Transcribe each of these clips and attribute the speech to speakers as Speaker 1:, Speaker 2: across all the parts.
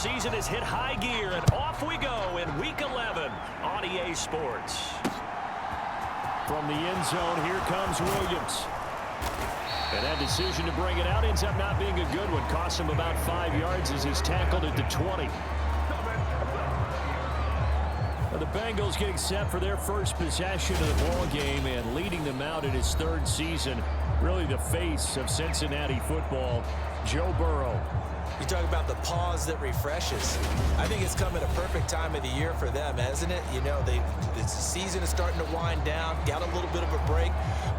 Speaker 1: season has hit high gear, and off we go in Week 11 on EA Sports. From the end zone, here comes Williams. And that decision to bring it out ends up not being a good one. Costs him about 5 yards as he's tackled at the 20. The Bengals getting set for their first possession of the ball game and leading them out in his third season. Really the face of Cincinnati football, Joe Burrow.
Speaker 2: You talk about the pause that refreshes. I think it's come at a perfect time of the year for them, hasn't it? You know, the season is starting to wind down, got a little bit of a break.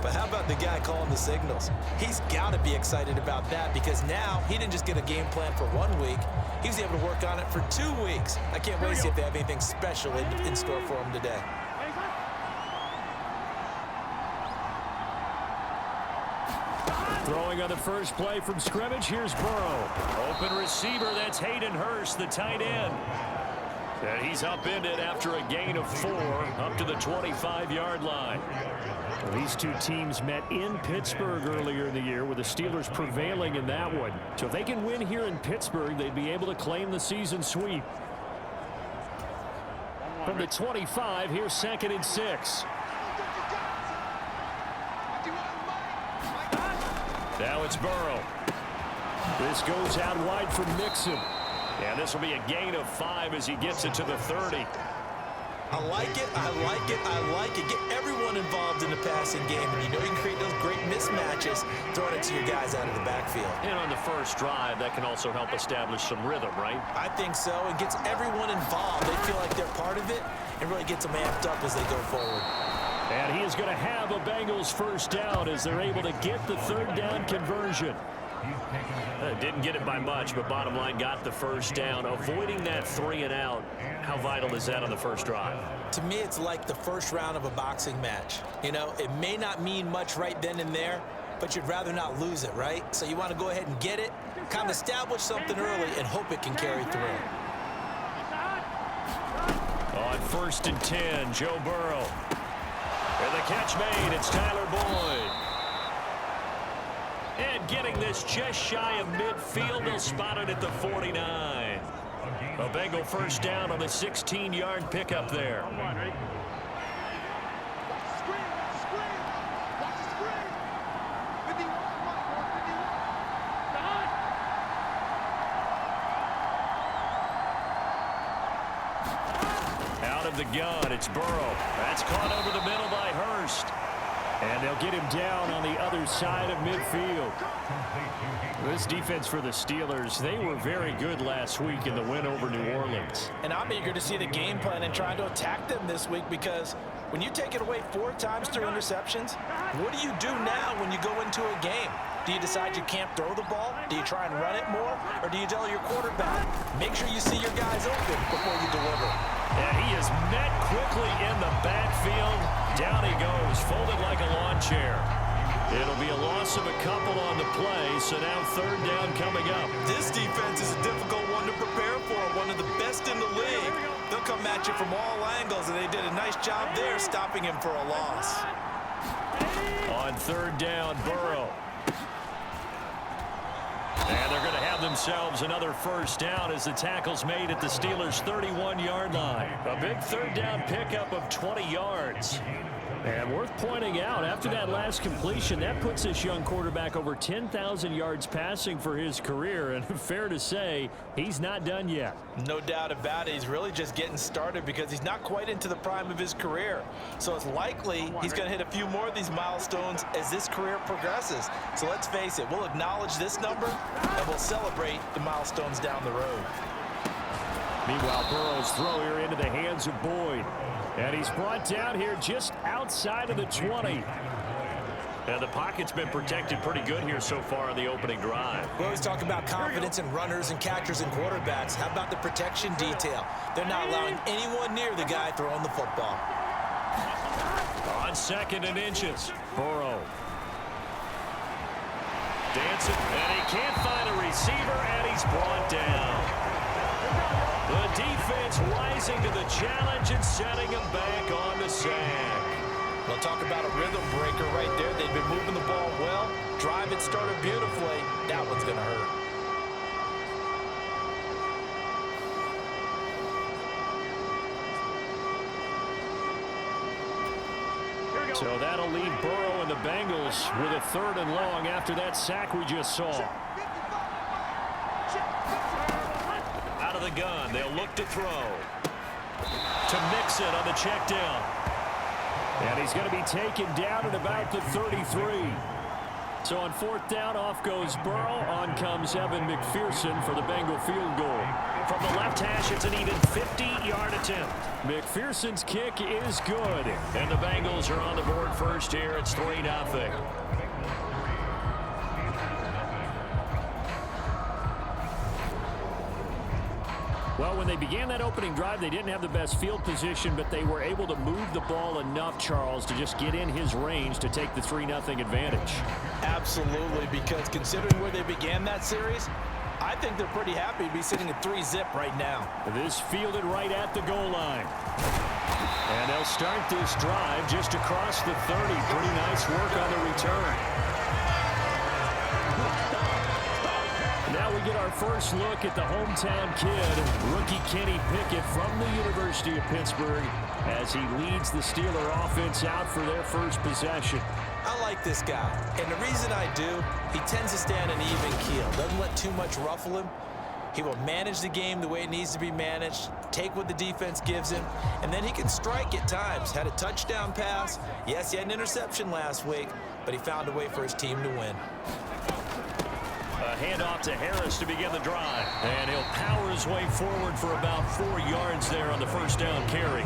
Speaker 2: But how about the guy calling the signals? He's got to be excited about that because now he didn't just get a game plan for 1 week. He was able to work on it for 2 weeks. I can't wait to see if they have anything special in store for him today.
Speaker 1: Throwing on the first play from scrimmage, here's Burrow. Open receiver, that's Hayden Hurst, the tight end. And he's upended after a gain of 4 up to the 25-yard line. Well, these two teams met in Pittsburgh earlier in the year with the Steelers prevailing in that one. So if they can win here in Pittsburgh, they'd be able to claim the season sweep. From the 25, here's 2nd and 6. Now it's Burrow. This goes out wide for Mixon. And this will be a gain of 5 as he gets it to the 30.
Speaker 2: I like it, I like it, I like it. Get everyone involved in the passing game. And you know you can create those great mismatches throwing it to your guys out of the backfield.
Speaker 1: And on the first drive, that can also help establish some rhythm, right?
Speaker 2: I think so. It gets everyone involved. They feel like they're part of it and really gets them amped up as they go forward.
Speaker 1: And he is going to have a Bengals first down as they're able to get the 3rd down conversion. Didn't get it by much, but bottom line got the first down. Avoiding that 3 and out, how vital is that on the first drive?
Speaker 2: To me, it's like the first round of a boxing match. You know, it may not mean much right then and there, but you'd rather not lose it, right? So you want to go ahead and get it, kind of establish something early, and hope it can carry through.
Speaker 1: On 1st and 10, Joe Burrow. And the catch made, it's Tyler Boyd. And getting this just shy of midfield, they'll spot it at the 49. A Bengal first down on the 16-yard pickup there. Out of the gun, it's Burrow. That's caught over the middle by Hurst. And they'll get him down on the other side of midfield. This defense for the Steelers, they were very good last week in the win over New Orleans.
Speaker 2: And I'm eager to see the game plan and trying to attack them this week because when you take it away 4 times through interceptions, what do you do now when you go into a game? Do you decide you can't throw the ball? Do you try and run it more? Or do you tell your quarterback, make sure you see your guys open before you deliver?
Speaker 1: And he is met quickly in the backfield. Down he goes, folded like a lawn chair. It'll be a loss of a couple on the play, so now 3rd down coming up.
Speaker 2: This defense is a difficult one to prepare for, one of the best in the league. They'll come at you from all angles, and they did a nice job there stopping him for a loss.
Speaker 1: On 3rd down, Burrow. And they're going to have themselves another first down as the tackle's made at the Steelers' 31-yard line. A big 3rd down pickup of 20 yards. And worth pointing out, after that last completion, that puts this young quarterback over 10,000 yards passing for his career. And fair to say, he's not done yet.
Speaker 2: No doubt about it. He's really just getting started because he's not quite into the prime of his career. So it's likely he's going to hit a few more of these milestones as this career progresses. So let's face it, we'll acknowledge this number and we'll celebrate the milestones down the road.
Speaker 1: Meanwhile, Burrow's throw here into the hands of Boyd. And he's brought down here just outside of the 20. And the pocket's been protected pretty good here so far on the opening drive.
Speaker 2: We always talk about confidence in runners and catchers and quarterbacks. How about the protection detail? They're not allowing anyone near the guy throwing the football.
Speaker 1: On 2nd and inches, Burrow. Dancing, and he can't find a receiver, and he's brought down. The defense rising to the challenge and setting him back on the sack.
Speaker 2: We'll talk about a rhythm breaker right there. They've been moving the ball well. Drive had started beautifully. That one's going to hurt.
Speaker 1: So that'll leave Burrow and the Bengals with a 3rd and long after that sack we just saw. Out of the gun, they'll look to throw. To Mixon on the check down. And he's going to be taken down at about the 33. So on 4th down, off goes Burrow. On comes Evan McPherson for the Bengal field goal. From the left hash, it's an even 50-yard attempt. McPherson's kick is good. And the Bengals are on the board first here. It's 3-0. Well, when they began that opening drive, they didn't have the best field position, but they were able to move the ball enough, Charles, to just get in his range to take the 3-0 advantage.
Speaker 2: Absolutely, because considering where they began that series, I think they're pretty happy to be sitting at 3-zip right now.
Speaker 1: This fielded right at the goal line. And they'll start this drive just across the 30. Pretty nice work on the return. Now we get our first look at the hometown kid, rookie Kenny Pickett from the University of Pittsburgh, as he leads the Steeler offense out for their first possession.
Speaker 2: I like this guy, and the reason I do, he tends to stay on an even keel, doesn't let too much ruffle him. He will manage the game the way it needs to be managed, take what the defense gives him, and then he can strike at times. Had a touchdown pass. Yes, he had an interception last week, but he found a way for his team to win.
Speaker 1: A handoff to Harris to begin the drive. And he'll power his way forward for about 4 yards there on the first down carry.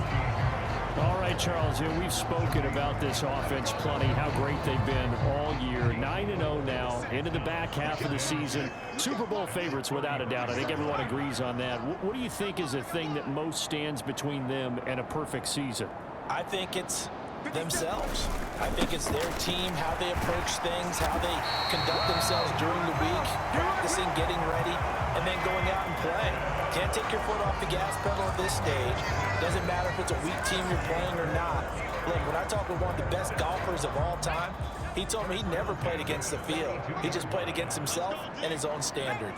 Speaker 1: All right, Charles, we've spoken about this offense plenty, how great they've been all year. 9-0 now, into the back half of the season. Super Bowl favorites, without a doubt. I think everyone agrees on that. What do you think is the thing that most stands between them and a perfect season?
Speaker 2: I think it's themselves. I think it's their team, how they approach things, how they conduct themselves during the week, practicing, getting ready, and then going out and playing. Can't take your foot off the gas pedal at this stage. Doesn't matter if it's a weak team you're playing or not. Look, when I talk with one of the best golfers of all time, he told me he never played against the field. He just played against himself and his own standard.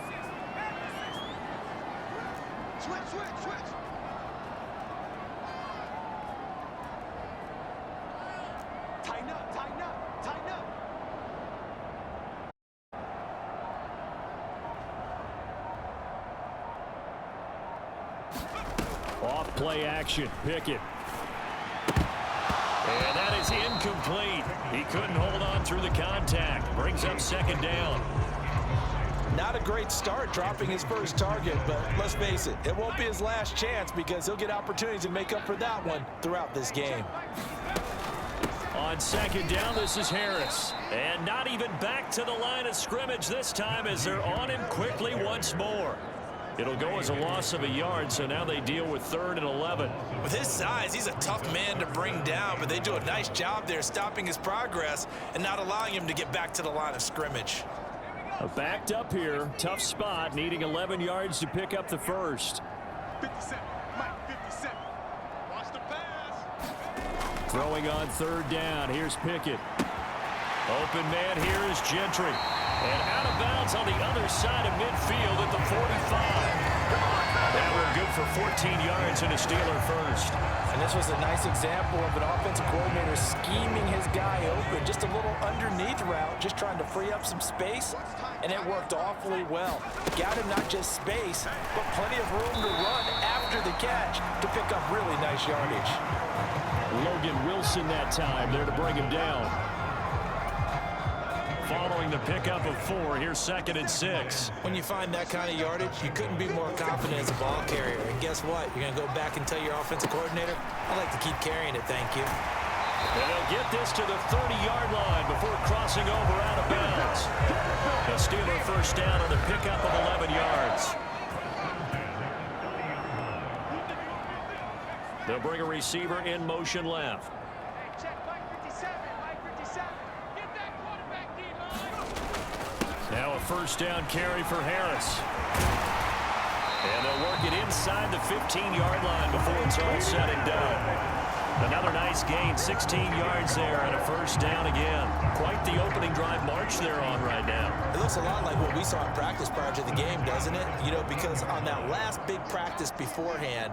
Speaker 2: Switch. Tighten up.
Speaker 1: Off play action, Pickett. And that is incomplete. He couldn't hold on through the contact. Brings up 2nd down.
Speaker 2: Not a great start dropping his first target, but let's face it, it won't be his last chance because he'll get opportunities to make up for that one throughout this game.
Speaker 1: On 2nd down, this is Harris. And not even back to the line of scrimmage this time as they're on him quickly once more. It'll go as a loss of a yard, so now they deal with 3rd and 11.
Speaker 2: With his size, he's a tough man to bring down, but they do a nice job there stopping his progress and not allowing him to get back to the line of scrimmage.
Speaker 1: Backed up here, tough spot, needing 11 yards to pick up the first.
Speaker 3: 57, Mike, 57. Watch the pass.
Speaker 1: Throwing on 3rd down, here's Pickett. Open man here is Gentry. And out of bounds on the other side of midfield at the 45. That one good for 14 yards and a Steeler first.
Speaker 2: And this was a nice example of an offensive coordinator scheming his guy open. Just a little underneath route, just trying to free up some space, and it worked awfully well. Got him not just space, but plenty of room to run after the catch to pick up really nice yardage.
Speaker 1: Logan Wilson that time there to bring him down. Following the pickup of 4, here's 2nd and 6.
Speaker 2: When you find that kind of yardage, you couldn't be more confident as a ball carrier. And guess what? You're going to go back and tell your offensive coordinator, I'd like to keep carrying it, thank you.
Speaker 1: And they'll get this to the 30-yard line before crossing over out of bounds. The Steeler first down on the pickup of 11 yards. They'll bring a receiver in motion left. Now a first down carry for Harris. And they'll work it inside the 15-yard line before it's all said and done. Another nice gain, 16 yards there, and a first down again. Quite the opening drive march they're on right now.
Speaker 2: It looks a lot like what we saw in practice prior to the game, doesn't it? You know, because on that last big practice beforehand,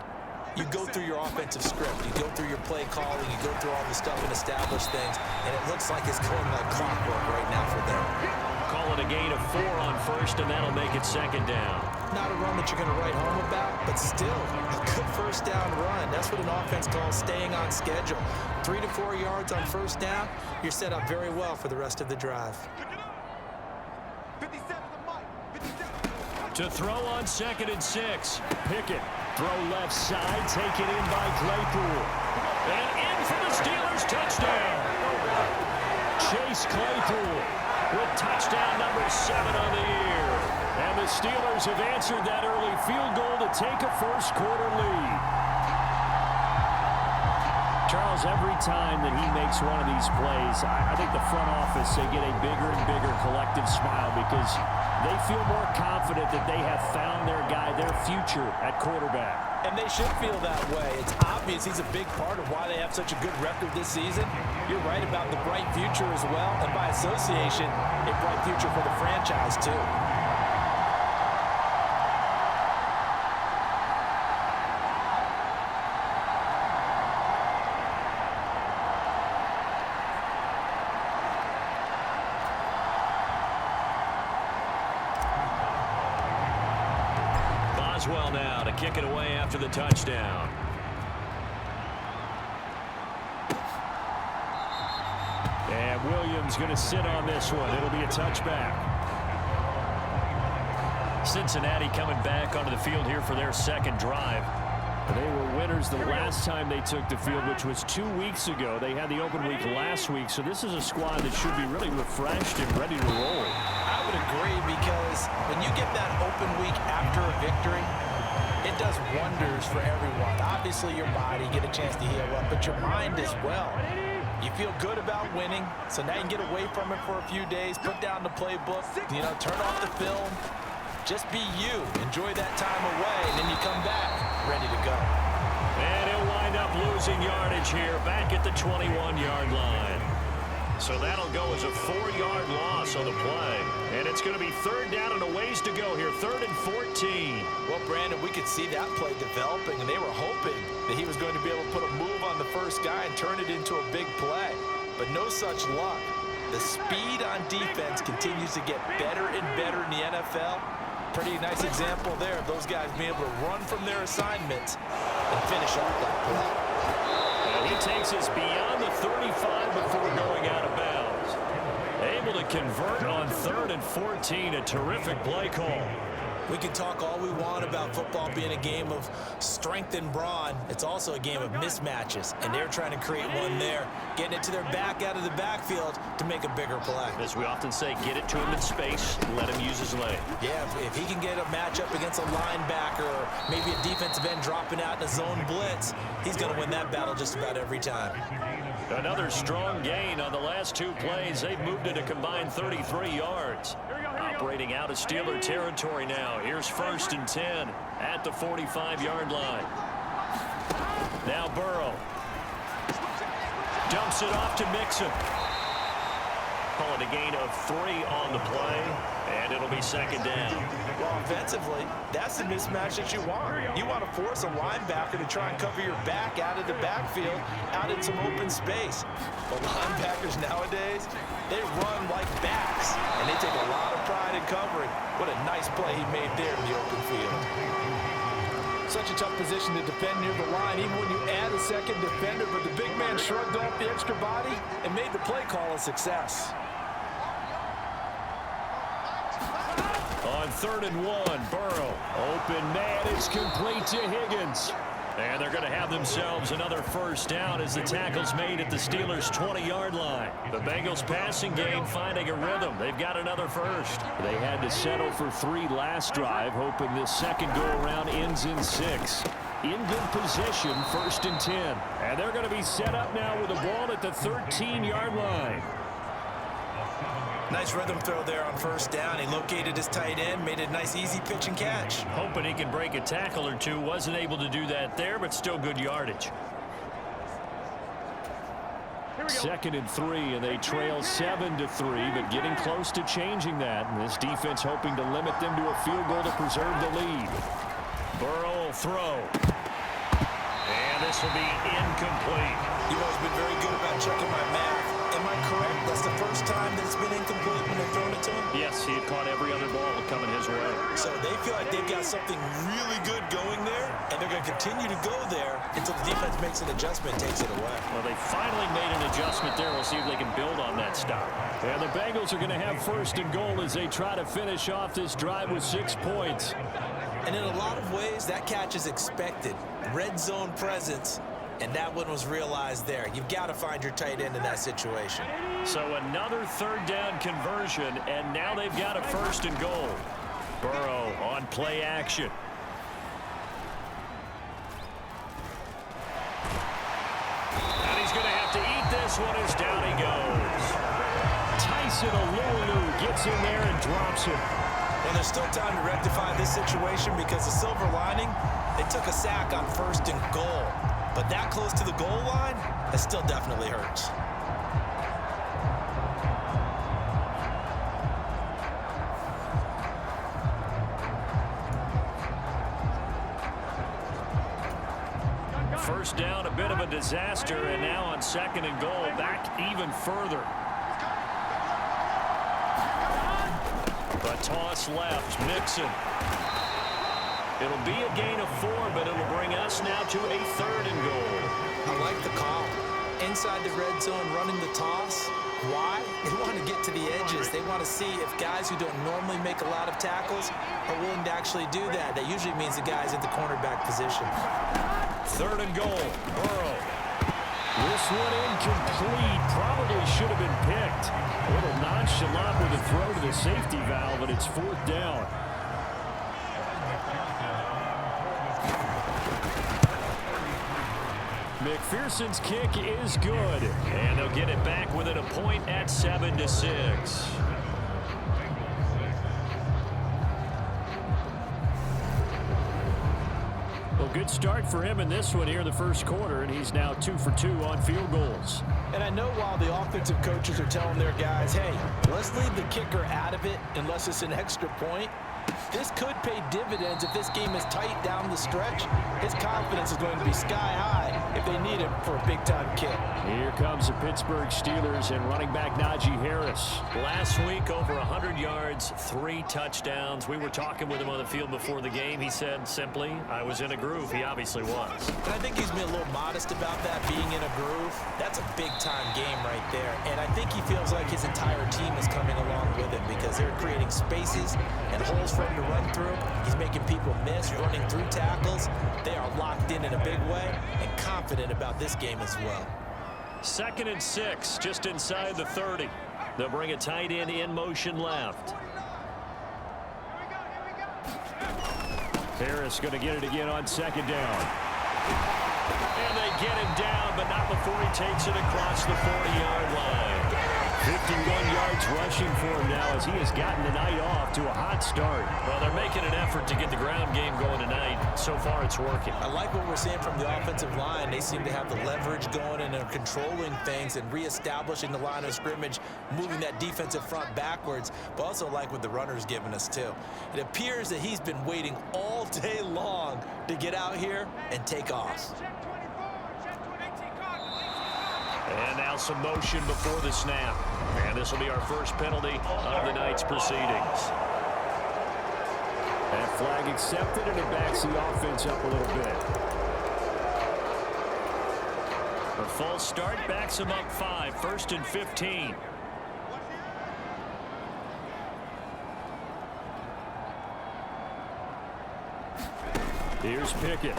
Speaker 2: you go through your offensive script. You go through your play calling. You go through all the stuff and establish things. And it looks like it's going like clockwork right now for them.
Speaker 1: Call it a gain of 4 on first, and that'll make it second down.
Speaker 2: Not a run that you're going to write home about, but still a good first down run. That's what an offense calls staying on schedule. 3 to 4 yards on first down, you're set up very well for the rest of the drive.
Speaker 1: To throw on 2nd and 6. Pickett, throw left side, taken in by Claypool. And in for the Steelers touchdown. Chase Claypool with touchdown number 7 on the year. And the Steelers have answered that early field goal to take a first quarter lead. Charles, every time that he makes one of these plays, I think the front office, they get a bigger and bigger collective smile because they feel more confident that they have found their guy, their future at quarterback.
Speaker 2: And they should feel that way. It's obvious he's a big part of why they have such a good record this season. You're right about the bright future as well, and by association, a bright future for the franchise too.
Speaker 1: Well now to kick it away after the touchdown. And Williams going to sit on this one. It'll be a touchback. Cincinnati coming back onto the field here for their second drive. They were winners the last time they took the field, which was 2 weeks ago. They had the open week last week, so this is a squad that should be really refreshed and ready to roll.
Speaker 2: I would agree, because when you get that open week after a victory, it does wonders for everyone. Obviously, your body, get a chance to heal up, but your mind as well. You feel good about winning, so now you can get away from it for a few days, put down the playbook, turn off the film. Just be you. Enjoy that time away, and then you come back ready to go.
Speaker 1: And he'll wind up losing yardage here back at the 21-yard line. So that'll go as a 4-yard loss on the play. And it's going to be 3rd down and a ways to go here. 3rd and 14.
Speaker 2: Well, Brandon, we could see that play developing, and they were hoping that he was going to be able to put a move on the first guy and turn it into a big play. But no such luck. The speed on defense continues to get better and better in the NFL. Pretty nice example there of those guys being able to run from their assignments and finish off that play.
Speaker 1: And he takes us beyond the 35 before going out of bounds. Able to convert on 3rd and 14. A terrific play call.
Speaker 2: We can talk all we want about football being a game of strength and brawn. It's also a game of mismatches, and they're trying to create one there, getting it to their back out of the backfield to make a bigger play.
Speaker 1: As we often say, get it to him in space, let him use his leg.
Speaker 2: Yeah, if he can get a matchup against a linebacker or maybe a defensive end dropping out in a zone blitz, he's going to win that battle just about every time.
Speaker 1: Another strong gain on the last 2 plays. They've moved it a combined 33 yards. Operating out of Steeler territory now. Here's 1st and 10 at the 45-yard line. Now Burrow. Dumps it off to Mixon. Call it a gain of 3 on the play, and it'll be 2nd down.
Speaker 2: Well, offensively, that's the mismatch that you want. You want to force a linebacker to try and cover your back out of the backfield, out in some open space. But linebackers nowadays, they run like backs, and they take a lot of pride in covering. What a nice play he made there in the open field. Such a tough position to defend near the line, even when you add a second defender, but the big man shrugged off the extra body and made the play call a success.
Speaker 1: On 3rd and 1, Burrow. Open man, it's complete to Higgins. And they're going to have themselves another first down as the tackle's made at the Steelers' 20-yard line. The Bengals passing game finding a rhythm. They've got another first. They had to settle for 3 last drive, hoping this second go-around ends in 6. In good position, 1st and 10. And they're going to be set up now with the ball at the 13-yard line.
Speaker 2: Nice rhythm throw there on 1st down. He located his tight end, made a nice easy pitch and catch.
Speaker 1: Hoping he can break a tackle or two. Wasn't able to do that there, but still good yardage. 2nd and 3, and they trail 7-3, but getting close to changing that. And this defense hoping to limit them to a field goal to preserve the lead. Burrow will throw. And this will be incomplete.
Speaker 2: You've always been very good about checking my math. Am I correct? That's the first time that it's been incomplete when they've thrown it to him?
Speaker 1: Yes, he had caught every other ball coming his way.
Speaker 2: So they feel like they've got something really good going there, and they're going to continue to go there until the defense makes an adjustment and takes it away.
Speaker 1: Well, they finally made an adjustment there. We'll see if they can build on that stop. And the Bengals are going to have first and goal as they try to finish off this drive with 6 points.
Speaker 2: And in a lot of ways, that catch is expected. Red zone presence. And that one was realized there. You've got to find your tight end in that situation.
Speaker 1: So another third down conversion, and now they've got a first and goal. Burrow on play action. And he's going to have to eat this one as down he goes. Tyson Alualu gets in there and drops him.
Speaker 2: And there's still time to rectify this situation because the silver lining, they took a sack on first and goal. But that close to the goal line, that still definitely hurts.
Speaker 1: First down, a bit of a disaster, and now on second and goal, back even further. A toss left, Mixon. It'll be a gain of 4, but it'll bring us now to a third and goal.
Speaker 2: I like the call. Inside the red zone, running the toss. Why? They want to get to the edges. They want to see if guys who don't normally make a lot of tackles are willing to actually do that. That usually means the guy's at the cornerback position.
Speaker 1: Third and goal. Burrow. This one incomplete. Probably should have been picked. A little nonchalant with a throw to the safety valve, and it's fourth down. McPherson's kick is good, and they'll get it back within a point at 7-6. Well, good start for him in this one here in the first quarter, and he's now 2 for 2 on field goals.
Speaker 2: And I know while the offensive coaches are telling their guys, hey, let's leave the kicker out of it unless it's an extra point, this could pay dividends if this game is tight down the stretch. His confidence is going to be sky high if they need him for a big-time kick.
Speaker 1: Here comes the Pittsburgh Steelers and running back Najee Harris. Last week, over 100 yards, 3 touchdowns. We were talking with him on the field before the game. He said simply, I was in a groove. He obviously was.
Speaker 2: And I think he's been a little modest about that, being in a groove. That's a big-time game right there. And I think he feels like his entire team is coming along with him because they're creating spaces and holes for him to run through. He's making people miss, running through tackles. They are locked in a big way and confident about this game as well.
Speaker 1: 2nd and 6, just inside the 30. They'll bring a tight end in motion left. Harris going to get it again on 2nd down. And they get him down, but not before he takes it across the 40-yard line. 51 yards rushing for him now as he has gotten the night off to a hot start. Well, they're making an effort to get the ground game going tonight. So far, it's working.
Speaker 2: I like what we're seeing from the offensive line. They seem to have the leverage going and are controlling things and reestablishing the line of scrimmage, moving that defensive front backwards, but also like what the runner's giving us, too. It appears that he's been waiting all day long to get out here and take off.
Speaker 1: And now some motion before the snap. And this will be our first penalty of the night's proceedings. That flag accepted, and it backs the offense up a little bit. A false start backs them up 5, 1st and 15. Here's Pickett.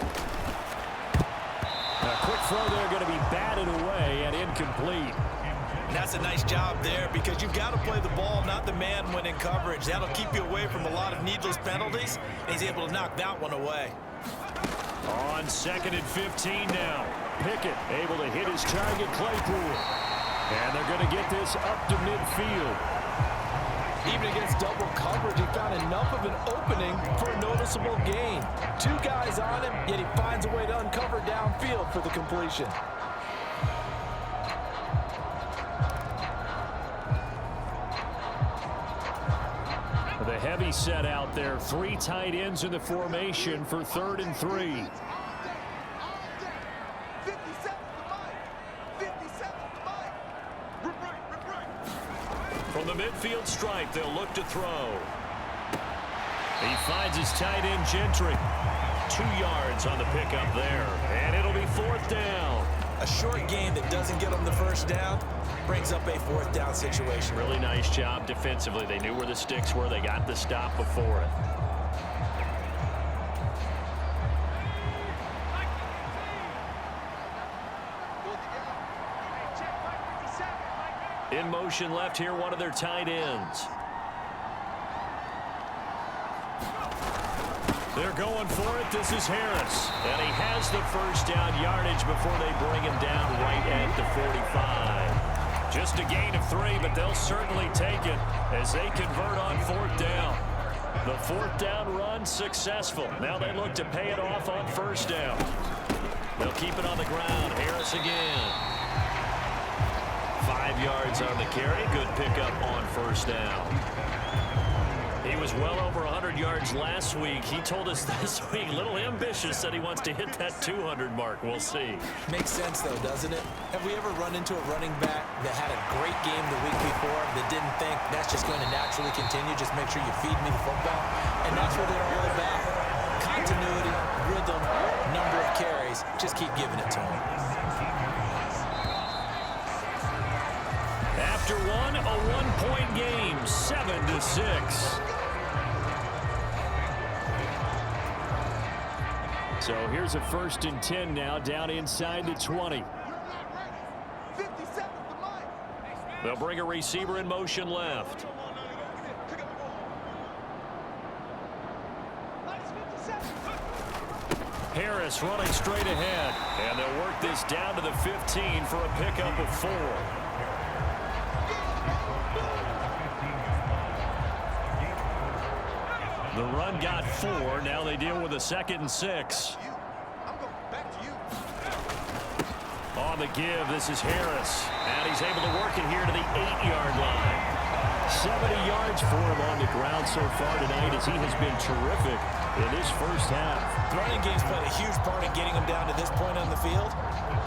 Speaker 1: A quick throw there going to be batted away and incomplete.
Speaker 2: And that's a nice job there because you've got to play the ball, not the man when in coverage. That'll keep you away from a lot of needless penalties. And he's able to knock that one away.
Speaker 1: On 2nd and 15 now. Pickett able to hit his target, Claypool. And they're going to get this up to midfield.
Speaker 2: Even against double coverage, he found enough of an opening for a noticeable gain. 2 guys on him, yet he finds a way to uncover downfield for the completion.
Speaker 1: The heavy set out there. 3 tight ends in the formation for 3rd and 3. midfield stripe. They'll look to throw. He finds his tight end, Gentry. 2 yards on the pickup there. And it'll be 4th down.
Speaker 2: A short gain that doesn't get them the first down brings up a 4th down situation.
Speaker 1: Really nice job defensively. They knew where the sticks were. They got the stop before it. In motion left here, one of their tight ends. They're going for it. This is Harris. And he has the first down yardage before they bring him down right at the 45. Just a gain of 3, but they'll certainly take it as they convert on 4th down. The 4th down run successful. Now they look to pay it off on 1st down. They'll keep it on the ground. Harris again. 5 yards on the carry. Good pickup on 1st down. He was well over 100 yards last week. He told us this week, a little ambitious, said he wants to hit that 200 mark. We'll see.
Speaker 2: Makes sense, though, doesn't it? Have we ever run into a running back that had a great game the week before that didn't think that's just going to naturally continue? Just make sure you feed me the football. And that's what they're all about. Continuity, rhythm, number of carries. Just keep giving it to him.
Speaker 1: After one, a 1-point game, 7-6. So here's a 1st and 10 now, down inside the 20. They'll bring a receiver in motion left. Harris running straight ahead. And they'll work this down to the 15 for a pickup of 4. The run got 4. Now they deal with a 2nd and 6. On the give, this is Harris. And he's able to work it here to the 8-yard line. 70 yards for him on the ground so far tonight as he has been terrific in this first half.
Speaker 2: The running game's played a huge part in getting him down to this point on the field.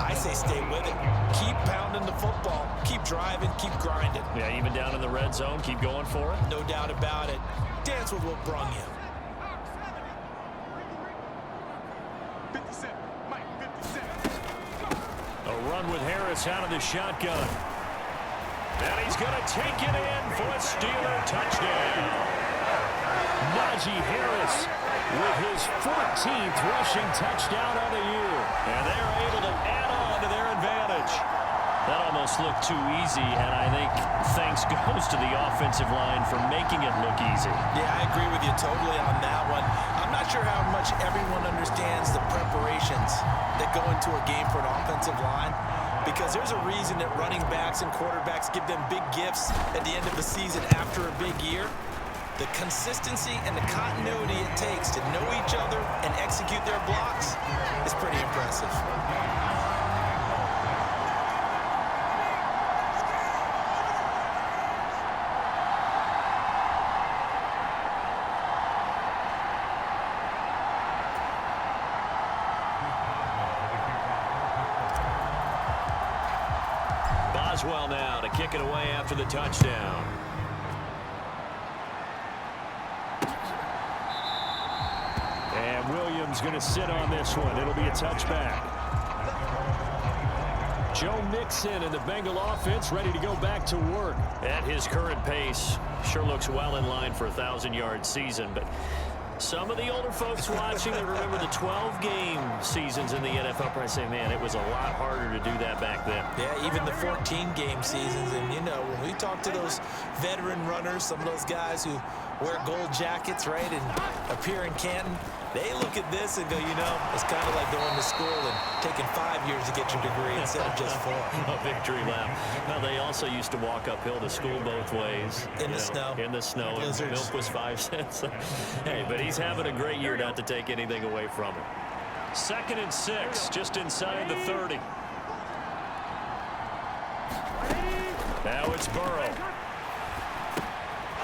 Speaker 2: I say stay with it. Keep pounding the football. Keep driving. Keep grinding.
Speaker 1: Yeah, even down in the red zone, keep going for it.
Speaker 2: No doubt about it. Dance with what brung you.
Speaker 3: 57. Mike, 57.
Speaker 1: A run with Harris out of the shotgun. And he's going to take it in for a Steeler touchdown. Najee Harris with his 14th rushing touchdown of the year. And they're able to add on to their advantage. That almost looked too easy, and I think thanks goes to the offensive line for making it look easy.
Speaker 2: Yeah, I agree with you totally on that one. I'm not sure how much everyone understands the preparations that go into a game for an offensive line, because there's a reason that running backs and quarterbacks give them big gifts at the end of the season after a big year. The consistency and the continuity it takes to know each other and execute their blocks is pretty impressive.
Speaker 1: Boswell now to kick it away after the touchdown. And Williams going to sit on this one. It'll be a touchback. Joe Mixon and the Bengal offense ready to go back to work. At his current pace, sure looks well in line for a 1,000-yard season, but some of the older folks watching that remember the 12-game seasons in the NFL probably say, man, it was a lot harder to do that back then.
Speaker 2: Yeah, even the 14-game seasons. And, you know, when we talk to those veteran runners, some of those guys who wear gold jackets, right, and appear in Canton, they look at this and go, you know, it's kind of like going to school and taking 5 years to get your degree instead of just 4.
Speaker 1: A victory lap. Well, they also used to walk uphill to school both ways.
Speaker 2: In the snow.
Speaker 1: In the snow.
Speaker 2: Blizzards.
Speaker 1: Milk was 5 cents. Hey, but he's having a great year, not to take anything away from him. 2nd and 6, just inside the 30. Now it's Burrow.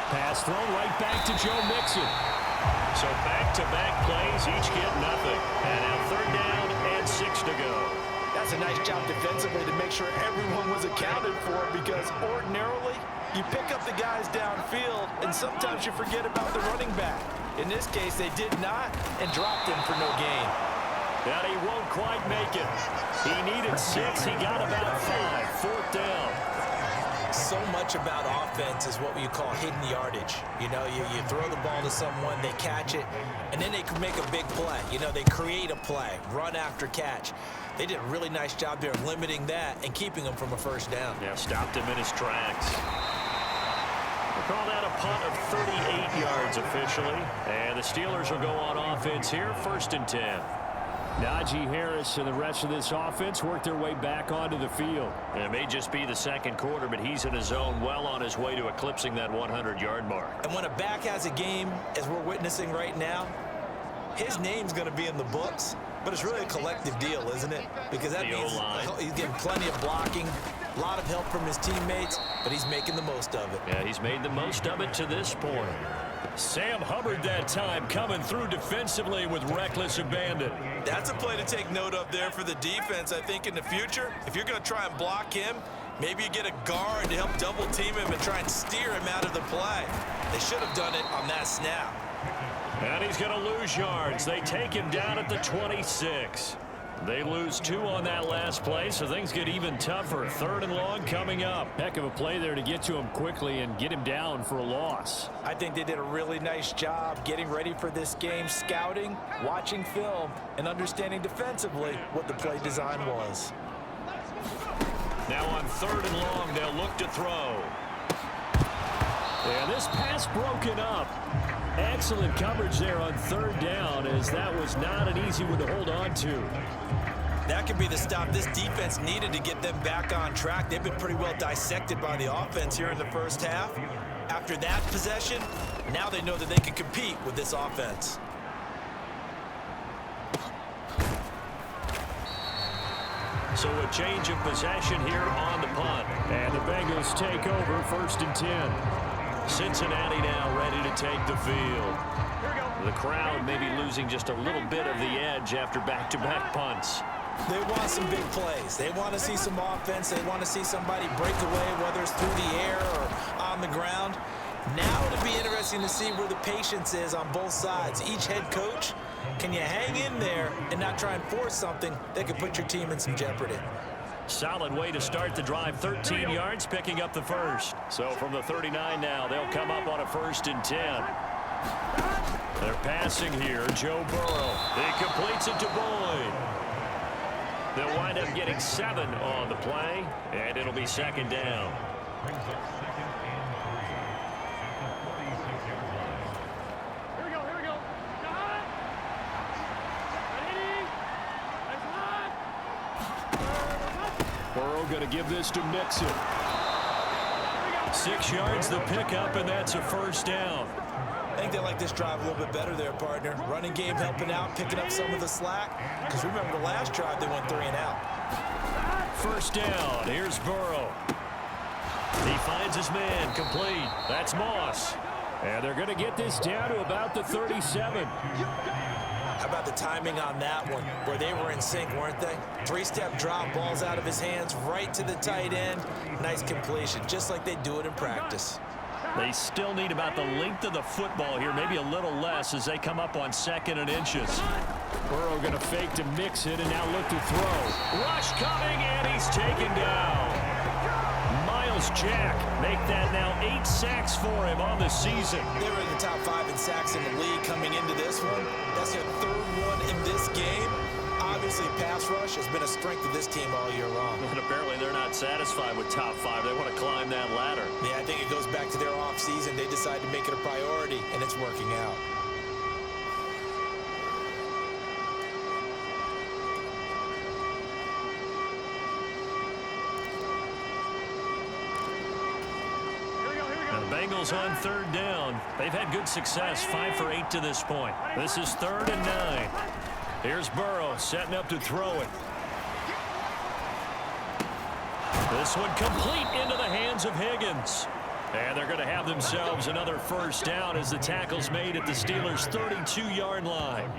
Speaker 1: Pass throw right back to Joe Mixon. So back-to-back plays, each get nothing. And now 3rd down and 6 to go.
Speaker 2: That's a nice job defensively to make sure everyone was accounted for, because ordinarily you pick up the guys downfield and sometimes you forget about the running back. In this case, they did not and dropped him for no gain.
Speaker 1: And he won't quite make it. He needed 6. He got about 5. 4th down.
Speaker 2: So much about offense is what you call hidden yardage. You know, you throw the ball to someone, they catch it, and then they can make a big play. You know, they create a play, run after catch. They did a really nice job there of limiting that and keeping him from a first down.
Speaker 1: Yeah, stopped him in his tracks. We'll call that a punt of 38 yards officially. And the Steelers will go on offense here, 1st and 10. Najee Harris and the rest of this offense work their way back onto the field. And it may just be the second quarter, but he's in his zone, well on his way to eclipsing that 100-yard mark.
Speaker 2: And when a back has a game, as we're witnessing right now, his name's going to be in the books, but it's really a collective deal, isn't it? Because that means he's getting plenty of blocking, a lot of help from his teammates, but he's making the most of it.
Speaker 1: Yeah, he's made the most of it to this point. Sam Hubbard that time coming through defensively with reckless abandon.
Speaker 2: That's a play to take note of there for the defense. I think in the future, if you're going to try and block him, maybe you get a guard to help double team him and try and steer him out of the play. They should have done it on that snap.
Speaker 1: And he's going to lose yards. They take him down at the 26. They lose 2 on that last play, so things get even tougher. 3rd and long coming up. Heck of a play there to get to him quickly and get him down for a loss.
Speaker 2: I think they did a really nice job getting ready for this game, scouting, watching film, and understanding defensively what the play design was.
Speaker 1: Now on 3rd and long, they'll look to throw. And this pass broken up. Excellent coverage there on 3rd down, as that was not an easy one to hold on to.
Speaker 2: That could be the stop this defense needed to get them back on track. They've been pretty well dissected by the offense here in the first half. After that possession, now they know that they can compete with this offense.
Speaker 1: So a change of possession here on the punt. And the Bengals take over, 1st and 10. Cincinnati now ready to take the field. The crowd maybe losing just a little bit of the edge after back-to-back punts.
Speaker 2: They want some big plays. They want to see some offense. They want to see somebody break away, whether it's through the air or on the ground. Now it'll be interesting to see where the patience is on both sides. Each head coach, can you hang in there and not try and force something that could put your team in some jeopardy?
Speaker 1: Solid way to start the drive. 13 yards, picking up the first. So from the 39 now, they'll come up on a 1st and 10. They're passing here. Joe Burrow. He completes it to Boyd. They'll wind up getting 7 on the play, and it'll be 2nd down.
Speaker 3: Here we go.
Speaker 1: Burrow going to give this to Mixon. 6 yards the pickup, and that's a 1st down.
Speaker 2: I think they like this drive a little bit better there, partner. Running game helping out, picking up some of the slack. Because remember the last drive, they went 3 and out.
Speaker 1: 1st down. Here's Burrow. He finds his man, complete. That's Moss. And they're going to get this down to about the 37.
Speaker 2: How about the timing on that one, where they were in sync, weren't they? 3-step drop, balls out of his hands, right to the tight end. Nice completion, just like they do it in practice.
Speaker 1: They still need about the length of the football here, maybe a little less as they come up on 2nd and inches. Burrow going to fake to mix it and now look to throw. Rush coming, and he's taken down. Miles Jack make that now 8 sacks for him on the season.
Speaker 2: They were in the top 5 in sacks in the league coming into this one. That's their 3rd one in this game. Obviously, pass rush has been a strength of this team all year long.
Speaker 1: And apparently they're not satisfied with top 5. They want to climb that ladder.
Speaker 2: Yeah, I think it goes back to their offseason. They decided to make it a priority, and it's working out.
Speaker 1: Bengals on 3rd down. They've had good success, 5 for 8 to this point. This is 3rd and 9. Here's Burrow setting up to throw it. This one complete into the hands of Higgins. And they're going to have themselves another 1st down as the tackle's made at the Steelers' 32-yard line.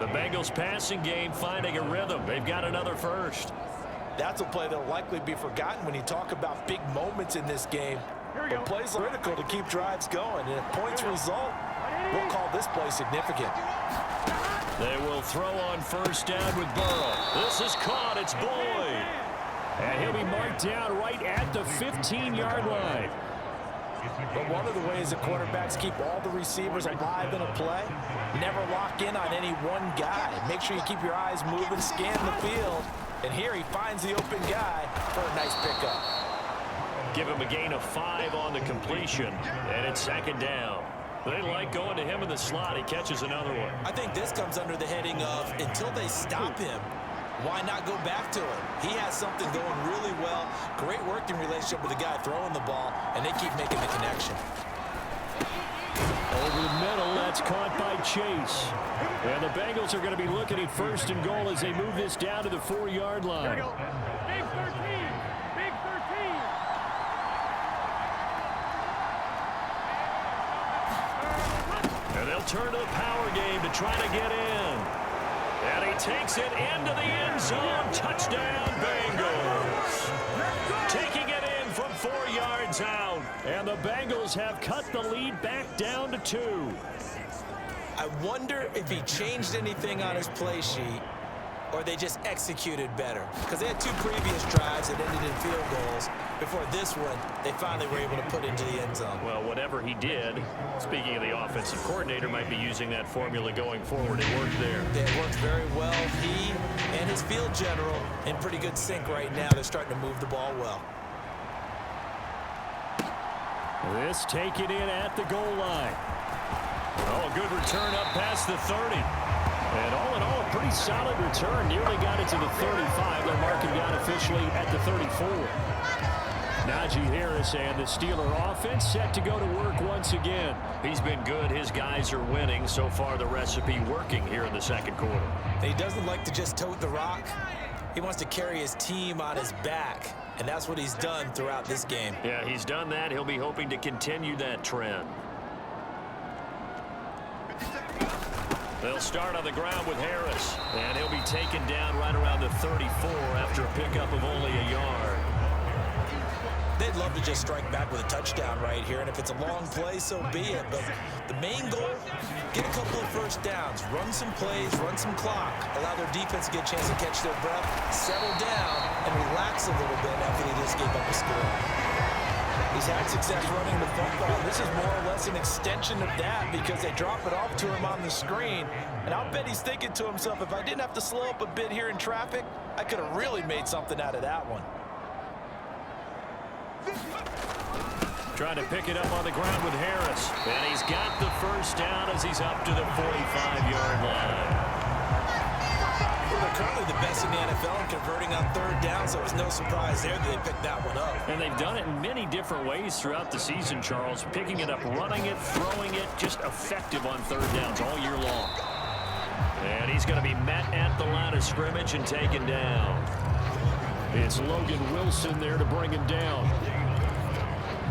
Speaker 1: The Bengals passing game finding a rhythm. They've got another first.
Speaker 2: That's a play that will likely be forgotten when you talk about big moments in this game. But plays are critical to keep drives going. And if points result, we'll call this play significant.
Speaker 1: They will throw on first down with Burrow. This is caught. It's Boyd. And he'll be marked down right at the 15-yard line.
Speaker 2: But one of the ways that quarterbacks keep all the receivers alive in a play, never lock in on any one guy. Make sure you keep your eyes moving, scan the field. And here he finds the open guy for a nice pickup.
Speaker 1: Give him a gain of 5 on the completion, and it's second down. They like going to him in the slot. He catches another one.
Speaker 2: I think this comes under the heading of until they stop him, why not go back to him? He has something going really well. Great working relationship with the guy throwing the ball, and they keep making the connection.
Speaker 1: Over the middle, that's caught by Chase. And the Bengals are going to be looking at first and goal as they move this down to the 4-yard line.
Speaker 3: Big 13. Big 13.
Speaker 1: And they'll turn to the power game to try to get in. And he takes it into the end zone. Touchdown, Bengals. Taking it in from 4 yards out. And the Bengals have cut the lead back down to 2.
Speaker 2: I wonder if he changed anything on his play sheet or they just executed better. Because they had 2 previous drives that ended in field goals. Before this one, they finally were able to put into the end zone.
Speaker 1: Well, whatever he did, speaking of the offensive coordinator, might be using that formula going forward. It worked there.
Speaker 2: It worked very well. He and his field general in pretty good sync right now. They're starting to move the ball well.
Speaker 1: This taken in at the goal line. Oh, a good return up past the 30. And all in all, a pretty solid return. Nearly got it to the 35. They're marking down officially at the 34. Najee Harris and the Steeler offense set to go to work once again. He's been good. His guys are winning. So far, the recipe working here in the second quarter.
Speaker 2: He doesn't like to just tote the rock. He wants to carry his team on his back. And that's what he's done throughout this game.
Speaker 1: Yeah, he's done that. He'll be hoping to continue that trend. They'll start on the ground with Harris. And he'll be taken down right around the 34 after a pickup of only a yard.
Speaker 2: They'd love to just strike back with a touchdown right here, and if it's a long play, so be it. But the main goal, get a couple of first downs, run some plays, run some clock, allow their defense to get a chance to catch their breath, settle down, and relax a little bit after they just gave up a score. He's had success running the football. This is more or less an extension of that because they drop it off to him on the screen. And I'll bet he's thinking to himself, if I didn't have to slow up a bit here in traffic, I could have really made something out of that one.
Speaker 1: Trying to pick it up on the ground with Harris. And he's got the first down as he's up to the 45-yard line.
Speaker 2: Well, they're currently the best in the NFL in converting on third down, so it was no surprise there that they picked that one up.
Speaker 1: And they've done it in many different ways throughout the season, Charles. Picking it up, running it, throwing it, just effective on third downs all year long. And he's going to be met at the line of scrimmage and taken down. It's Logan Wilson there to bring him down.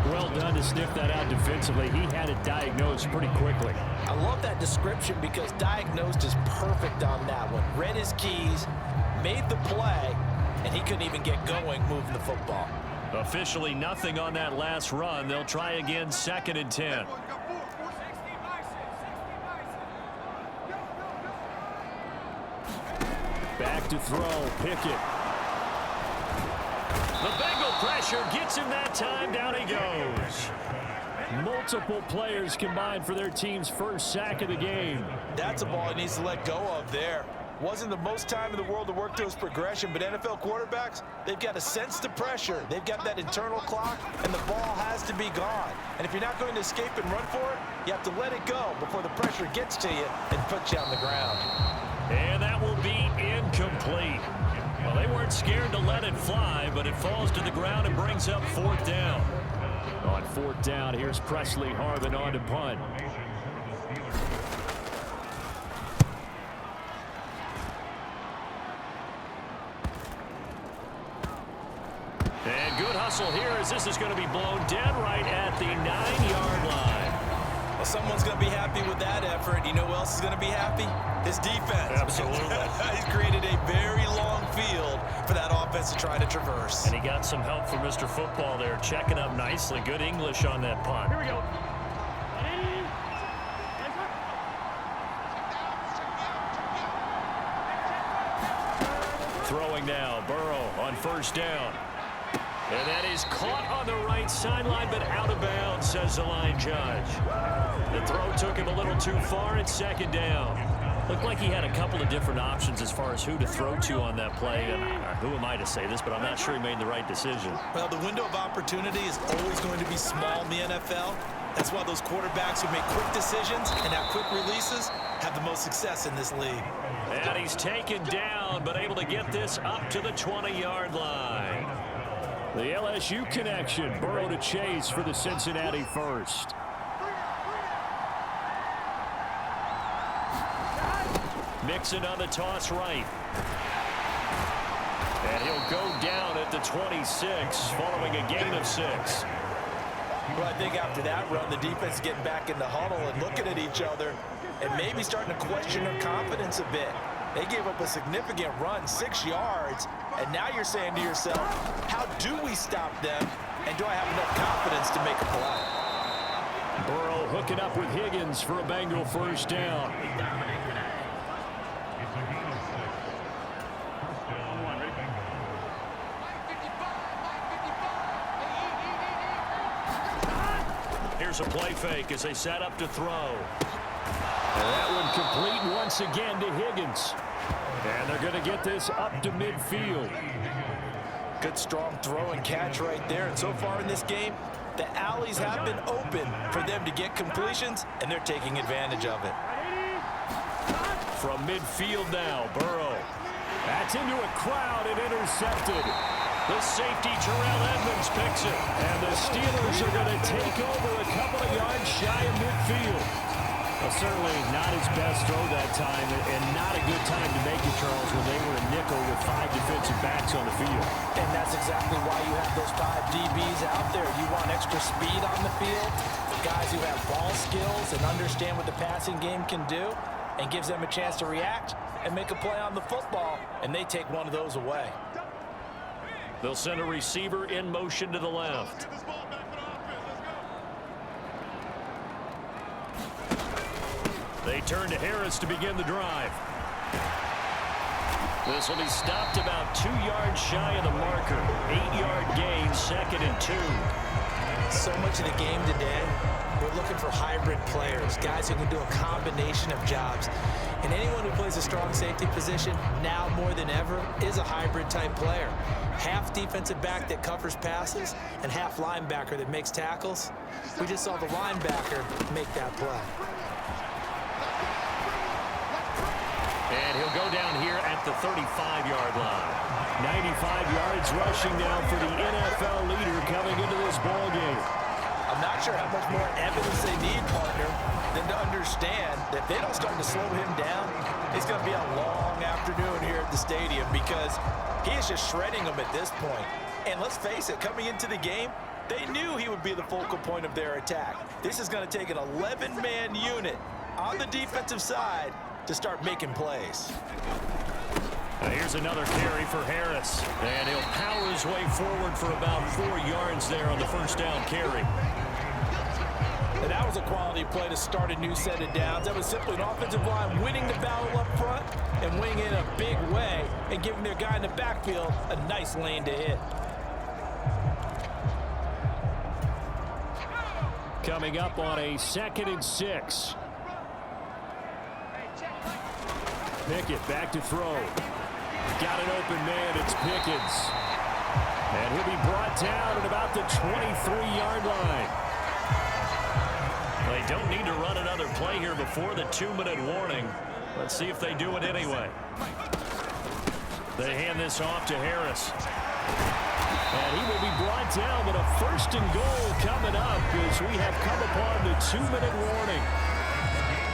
Speaker 1: Well done to sniff that out defensively. He had it diagnosed pretty quickly.
Speaker 2: I love that description because diagnosed is perfect on that one. Read his keys, made the play, and he couldn't even get going moving the football.
Speaker 1: Officially nothing on that last run. They'll try again, 2nd and 10. Back to throw, Pickett. The Bengal pressure gets him that time. Down he goes. Multiple players combined for their team's first sack of the game.
Speaker 2: That's a ball he needs to let go of there. Wasn't the most time in the world to work to his progression, but NFL quarterbacks, they've got to sense the pressure. They've got that internal clock, and the ball has to be gone. And if you're not going to escape and run for it, you have to let it go before the pressure gets to you and puts you on the ground.
Speaker 1: And that will be incomplete. Well, they weren't scared to let it fly, but it falls to the ground and brings up 4th down. On 4th down, here's Presley Harvin on to punt. And good hustle here as this is going to be blown dead right at the 9-yard line.
Speaker 2: Well, someone's going to be happy with that effort. You know who else is going to be happy? His defense.
Speaker 1: Absolutely.
Speaker 2: He's created a very long field for that offense to try to traverse.
Speaker 1: And he got some help from Mr. Football there, checking up nicely. Good English on that punt.
Speaker 3: Here we go.
Speaker 1: Throwing now, Burrow on first down. And that is caught on the right sideline, but out of bounds, says the line judge. The throw took him a little too far at second down. Looked like he had a couple of different options as far as who to throw to on that play. And who am I to say this, but I'm not sure he made the right decision.
Speaker 2: Well, the window of opportunity is always going to be small in the NFL. That's why those quarterbacks who make quick decisions and have quick releases have the most success in this league.
Speaker 1: And he's taken down, but able to get this up to the 20-yard line. The LSU connection, Burrow to Chase for the Cincinnati first. Mixon on the toss right. And he'll go down at the 26 following a gain of 6.
Speaker 2: Well, I think after that run, the defense is getting back in the huddle and looking at each other and maybe starting to question their confidence a bit. They gave up a significant run, 6 yards, and now you're saying to yourself, how do we stop them, and do I have enough confidence to make a play?
Speaker 1: Burrow hooking up with Higgins for a Bengal first down. Here's a play fake as they set up to throw. And that one complete once again to Higgins. And they're going to get this up to midfield.
Speaker 2: Good strong throw and catch right there. And so far in this game, the alleys have been open for them to get completions, and they're taking advantage of it.
Speaker 1: From midfield now, Burrow. That's into a crowd and intercepted. The safety, Terrell Edmonds, picks it. And the Steelers are going to take over a couple of yards shy of midfield. Well, certainly not his best throw that time, and not a good time to make it, Charles, when they were a nickel with 5 defensive backs on the field.
Speaker 2: And that's exactly why you have those 5 DBs out there. You want extra speed on the field, guys who have ball skills and understand what the passing game can do, and gives them a chance to react and make a play on the football, and they take one of those away.
Speaker 1: They'll send a receiver in motion to the left. They turn to Harris to begin the drive. This will be stopped about 2 yards shy of the marker. 8-yard gain, 2nd and 2.
Speaker 2: So much of the game today, we're looking for hybrid players, guys who can do a combination of jobs. And anyone who plays a strong safety position, now more than ever, is a hybrid type player. Half defensive back that covers passes and half linebacker that makes tackles. We just saw the linebacker make that play.
Speaker 1: And he'll go down here at the 35-yard line. 95 yards rushing now for the NFL leader coming into this ball game.
Speaker 2: I'm not sure how much more evidence they need, partner, than to understand that if they don't start to slow him down, it's going to be a long afternoon here at the stadium because he is just shredding them at this point. And let's face it, coming into the game, they knew he would be the focal point of their attack. This is going to take an 11-man unit on the defensive side to start making plays.
Speaker 1: Now here's another carry for Harris. And he'll power his way forward for about 4 yards there on the first down carry.
Speaker 2: And that was a quality play to start a new set of downs. That was simply an offensive line winning the battle up front and winning in a big way and giving their guy in the backfield a nice lane to hit.
Speaker 1: Coming up on a 2nd and 6. Pickett back to throw. Got an open man. It's Pickens. And he'll be brought down at about the 23-yard line. They don't need to run another play here before the 2-minute warning. Let's see if they do it anyway. They hand this off to Harris. And he will be brought down, but a 1st and goal coming up as we have come upon the 2-minute warning.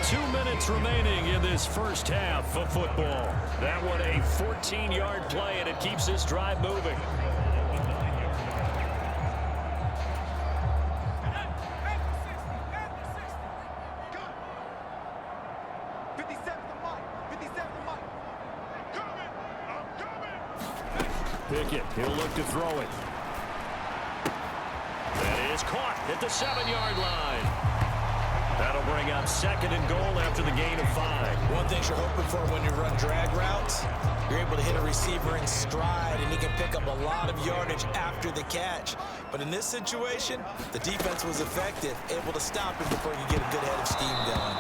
Speaker 1: 2 minutes remaining in this first half of football. That one a 14-yard play, and it keeps this drive moving. Pickett, he'll look to throw it. That is caught at the 7-yard line. That'll bring up 2nd and goal after the gain of 5.
Speaker 2: One thing you're hoping for when you run drag routes, you're able to hit a receiver in stride, and he can pick up a lot of yardage after the catch. But in this situation, the defense was effective, able to stop him before you get a good head of steam going.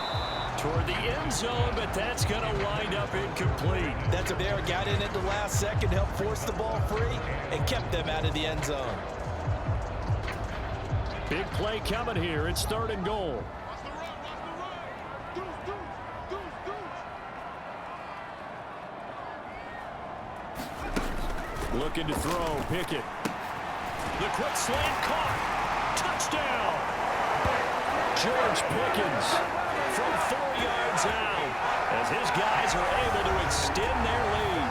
Speaker 1: Toward the end zone, but that's going to wind up incomplete.
Speaker 2: That's a there, got in at the last second, helped force the ball free, and kept them out of the end zone.
Speaker 1: Big play coming here. It's 3rd and goal. Looking to throw, Pickett. The quick slant caught. Touchdown. George Pickens from 4 yards out as his guys are able to extend their lead.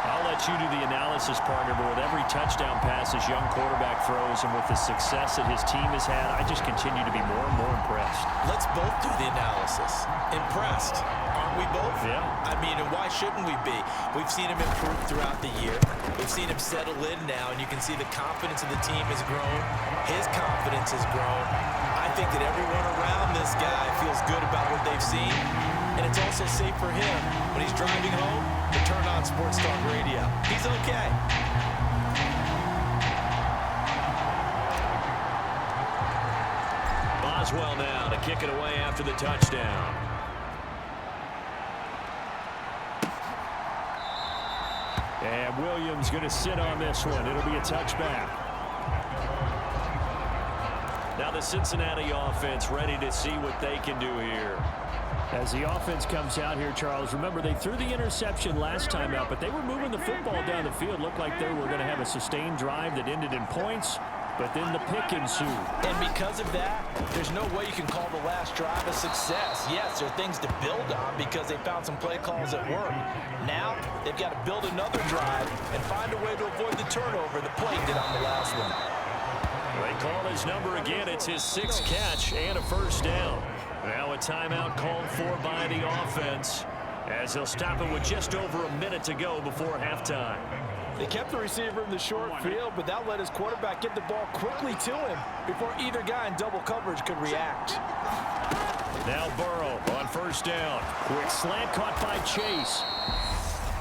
Speaker 1: I'll let you do the analysis, partner, but with every touchdown pass this young quarterback throws and with the success that his team has had, I just continue to be more and more impressed.
Speaker 2: Let's both do the analysis. Impressed. Aren't we both?
Speaker 1: Yeah.
Speaker 2: I mean, and why shouldn't we be? We've seen him improve throughout the year. We've seen him settle in now, and you can see the confidence of the team has grown. His confidence has grown. I think that everyone around this guy feels good about what they've seen, and it's also safe for him when he's driving home to turn on Sports Talk Radio. He's okay.
Speaker 1: Boswell now to kick it away after the touchdown. And Williams going to sit on this one. It'll be a touchback. Now the Cincinnati offense ready to see what they can do here. As the offense comes out here, Charles, remember they threw the interception last time out, but they were moving the football down the field. Looked like they were going to have a sustained drive that ended in points, but then the pick ensued.
Speaker 2: And because of that, there's no way you can call the last drive a success. Yes, there are things to build on because they found some play calls that work. Now, they've got to build another drive and find a way to avoid the turnover the play did on the last one.
Speaker 1: They call his number again. It's his 6th catch and a 1st down. Now a timeout called for by the offense as they'll stop it with just over a minute to go before halftime.
Speaker 2: They kept the receiver in the short field, but that let his quarterback get the ball quickly to him before either guy in double coverage could react.
Speaker 1: Now Burrow on 1st down. Quick slant caught by Chase.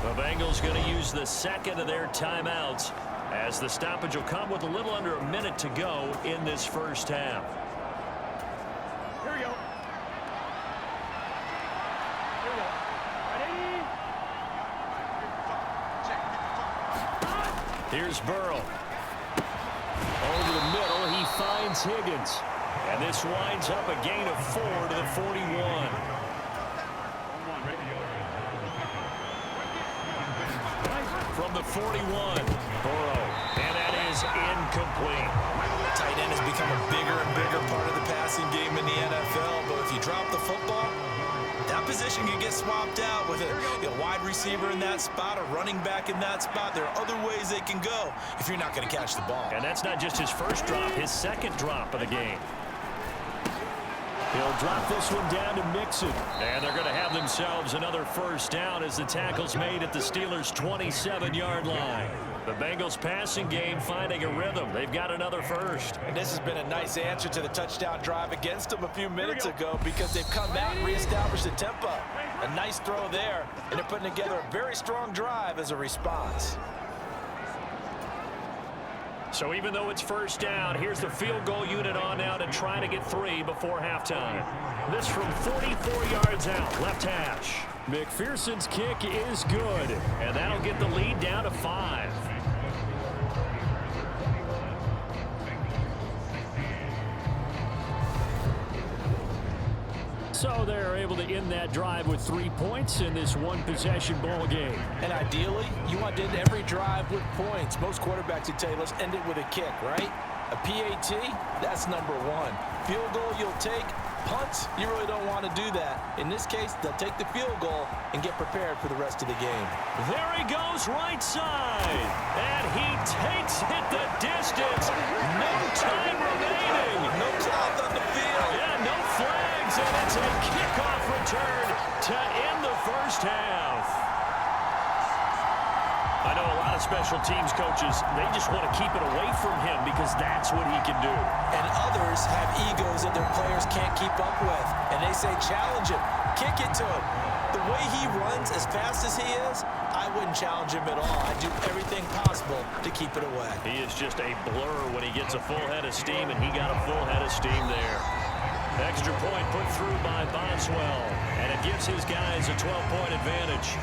Speaker 1: The Bengals going to use the 2nd of their timeouts as the stoppage will come with a little under a minute to go in this 1st half.
Speaker 3: Here we go. Here we go. Ready?
Speaker 1: Here's Burrow. Over the middle, he finds Higgins. And this winds up a gain of 4 to the 41. From the 41, Burrow. And that is incomplete.
Speaker 2: Tight end has become a bigger and bigger part of the passing game in the NFL, but if you drop the football, that position can get swapped out with a wide receiver in that spot, a running back in that spot. There are other ways they can go if you're not going to catch the ball.
Speaker 1: And that's not just his 1st drop, his 2nd drop of the game. He'll drop this one down to Mixon. And they're going to have themselves another 1st down as the tackle's made at the Steelers' 27-yard line. The Bengals passing game finding a rhythm. They've got another 1st.
Speaker 2: And this has been a nice answer to the touchdown drive against them a few minutes ago because they've come out and reestablished the tempo. A nice throw there, and they're putting together a very strong drive as a response.
Speaker 1: So even though it's 1st down, here's the field goal unit on now to try to get 3 before halftime. This from 44 yards out, left hash. McPherson's kick is good, and that'll get the lead down to 5. So they're able to end that drive with 3 points in this one-possession ball game.
Speaker 2: And ideally, you want to end every drive with points. Most quarterbacks would tell you, let's end it with a kick, right? A PAT, that's number 1. Field goal you'll take. Punts, you really don't want to do that. In this case, they'll take the field goal and get prepared for the rest of the game.
Speaker 1: There he goes right side. And he takes it the distance. No time remaining.
Speaker 2: No cloud on the field.
Speaker 1: Yeah, no flags. And it's a kickoff return to end the 1st half. I know a lot of special teams coaches, they just want to keep it away from him because that's what he can do.
Speaker 2: And others have egos that their players can't keep up with. And they say, challenge him, kick it to him. The way he runs as fast as he is, I wouldn't challenge him at all. I'd do everything possible to keep it away.
Speaker 1: He is just a blur when he gets a full head of steam, and he got a full head of steam there. Extra point put through by Boswell, and it gives his guys a 12-point advantage.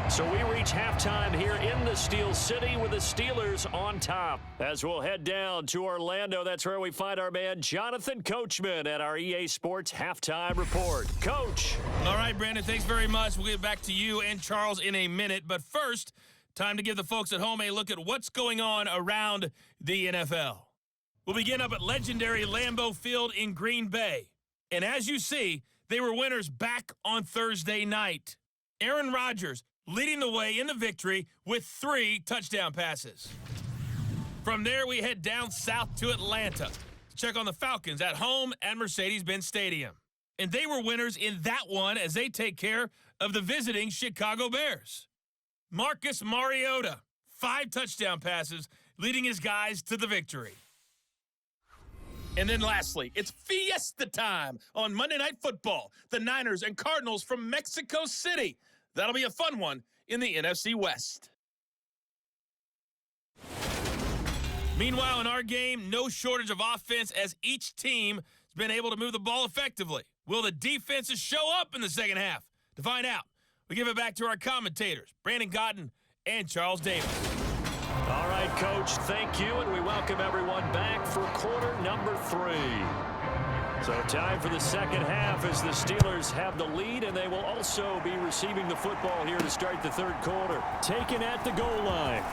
Speaker 1: So we reach halftime here in the Steel City with the Steelers on top. As we'll head down to Orlando, that's where we find our man Jonathan Coachman at our EA Sports Halftime Report. Coach.
Speaker 4: All right, Brandon, thanks very much. We'll get back to you and Charles in a minute. But first, time to give the folks at home a look at what's going on around the NFL. We'll begin up at legendary Lambeau Field in Green Bay. And as you see, they were winners back on Thursday night. Aaron Rodgers leading the way in the victory with 3 touchdown passes. From there, we head down south to Atlanta to check on the Falcons at home at Mercedes-Benz Stadium. And they were winners in that one as they take care of the visiting Chicago Bears. Marcus Mariota, 5 touchdown passes, leading his guys to the victory. And then lastly, it's fiesta time on Monday Night Football. The Niners and Cardinals from Mexico City. That'll be a fun one in the NFC West. Meanwhile, in our game, no shortage of offense as each team has been able to move the ball effectively. Will the defenses show up in the second half? To find out, we give it back to our commentators, Brandon Cotton and Charles Davis.
Speaker 1: All right, Coach, thank you, and we welcome everyone back for quarter number 3. So time for the second half as the Steelers have the lead, and they will also be receiving the football here to start the third quarter. Taken at the goal line.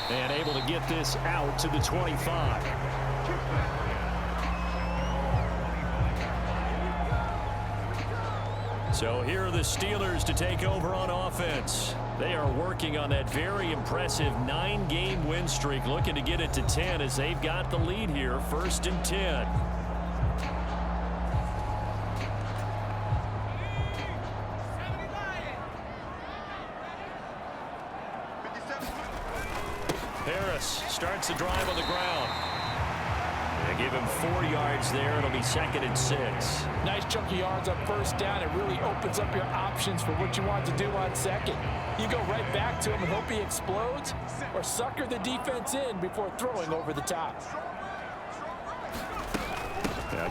Speaker 1: And able to get this out to the 25. So here are the Steelers to take over on offense. They are working on that very impressive 9-game win streak, looking to get it to 10 as they've got the lead here, 1st and 10. Harris starts the drive on the ground. They give him 4 yards there. It'll be 2nd and 6.
Speaker 5: Nice chunk of yards on first down. It really opens up your options for what you want to do on second. You go right back to him and hope he explodes, or sucker the defense in before throwing over the top.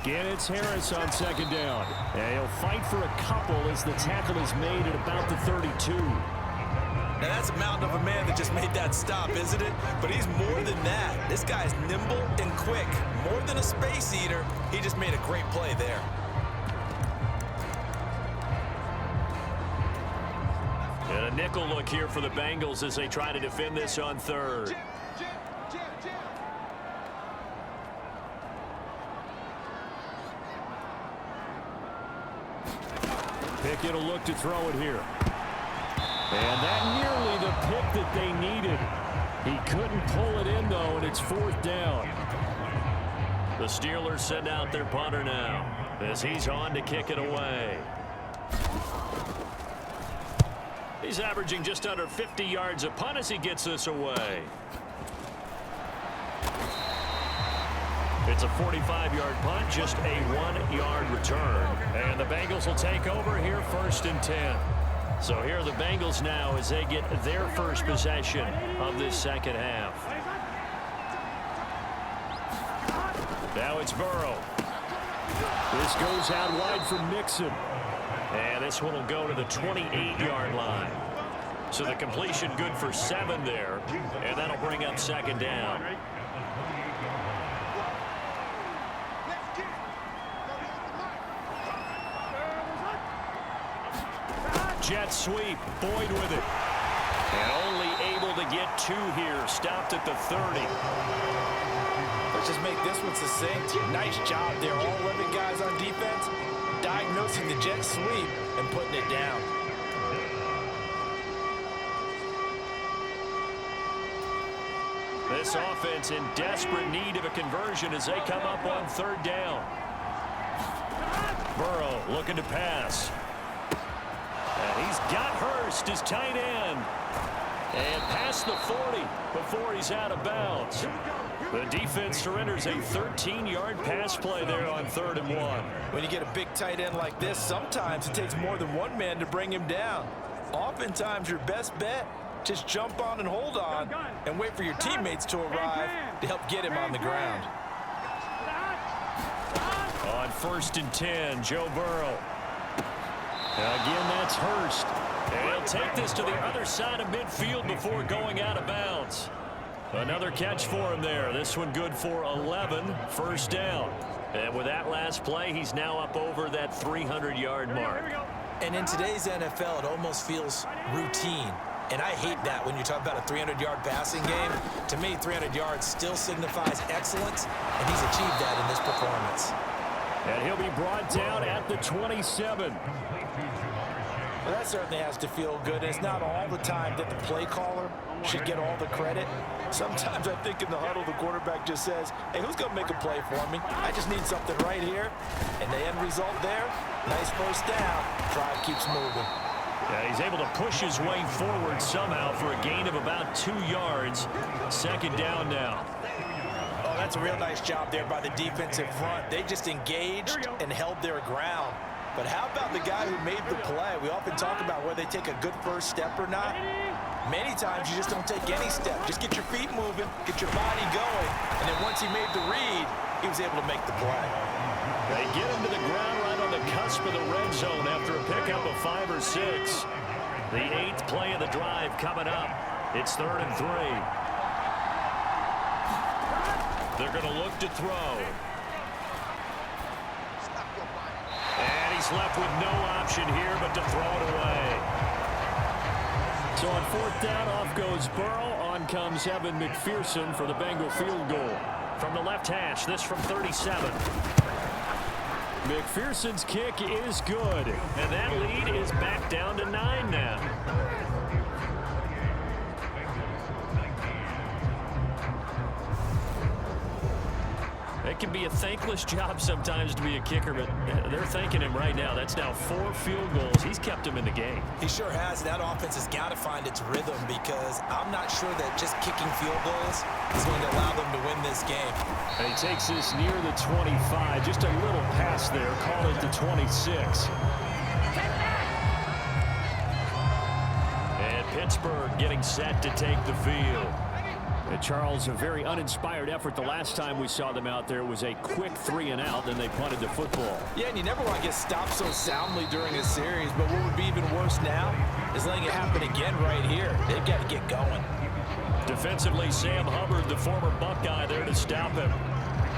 Speaker 1: Again, it's Harris on 2nd down. And he'll fight for a couple as the tackle is made at about the 32.
Speaker 2: Now, that's a mountain of a man that just made that stop, isn't it? But he's more than that. This guy's nimble and quick. More than a space eater, he just made a great play there.
Speaker 1: And a nickel look here for the Bengals as they try to defend this on 3rd. Pickett will look to throw it here. And that nearly the pick that they needed. He couldn't pull it in, though, and it's 4th down. The Steelers send out their punter now as he's on to kick it away. He's averaging just under 50 yards a punt as he gets this away. It's a 45-yard punt, just a 1-yard return. And the Bengals will take over here, 1st and 10. So here are the Bengals now as they get their first possession of this second half. Now it's Burrow. This goes out wide for Mixon. And this one will go to the 28-yard line. So the completion good for 7 there. And that'll bring up 2nd down. Jet sweep, Boyd with it. And only able to get 2 here, stopped at the 30.
Speaker 5: Let's just make this one succinct. Nice job there, all 11 guys on defense, diagnosing the jet sweep and putting it down.
Speaker 1: This offense in desperate need of a conversion as they come up on 3rd down. Burrow looking to pass. And he's got Hurst. Hurst, his tight end. And past the 40 before he's out of bounds. The defense surrenders a 13-yard pass play there on 3rd and 1.
Speaker 2: When you get a big tight end like this, sometimes it takes more than one man to bring him down. Oftentimes, your best bet, just jump on and hold on and wait for your teammates to arrive to help get him on the ground.
Speaker 1: On 1st and 10, Joe Burrow. Again, that's Hurst. And he'll take this to the other side of midfield before going out of bounds. Another catch for him there. This one good for 11, 1st down. And with that last play, he's now up over that 300-yard mark.
Speaker 2: And in today's NFL, it almost feels routine. And I hate that when you talk about a 300-yard passing game. To me, 300 yards still signifies excellence, and he's achieved that in this performance.
Speaker 1: And he'll be brought down at the 27.
Speaker 2: Well, that certainly has to feel good. It's not all the time that the play caller should get all the credit. Sometimes I think in the huddle, the quarterback just says, hey, who's going to make a play for me? I just need something right here. And the end result there, nice 1st down. Drive keeps moving.
Speaker 1: Yeah, he's able to push his way forward somehow for a gain of about 2 yards. 2nd down now.
Speaker 2: Oh, that's a real nice job there by the defensive front. They just engaged and held their ground. But how about the guy who made the play? We often talk about whether they take a good first step or not. Many times you just don't take any step. Just get your feet moving, get your body going, and then once he made the read, he was able to make the play.
Speaker 1: They get him to the ground right on the cusp of the red zone after a pickup of 5 or 6. The 8th play of the drive coming up. It's 3rd and 3. They're going to look to throw. And he's left with no option here but to throw it away. So on 4th down, off goes Burrow. On comes Evan McPherson for the Bengal field goal. From the left hash, this from 37. McPherson's kick is good. And that lead is back down to 9 now. It can be a thankless job sometimes to be a kicker, but they're thanking him right now. That's now 4 field goals. He's kept him in the game.
Speaker 2: He sure has. That offense has got to find its rhythm because I'm not sure that just kicking field goals is going to allow them to win this game.
Speaker 1: And he takes this near the 25. Just a little pass there. Call it the 26. And Pittsburgh getting set to take the field. And Charles, a very uninspired effort. The last time we saw them out there was a quick 3 and out, then they punted the football.
Speaker 2: Yeah, and you never want to get stopped so soundly during a series, but what would be even worse now is letting it happen again right here. They've got to get going.
Speaker 1: Defensively, Sam Hubbard, the former Buckeye, there to stop him.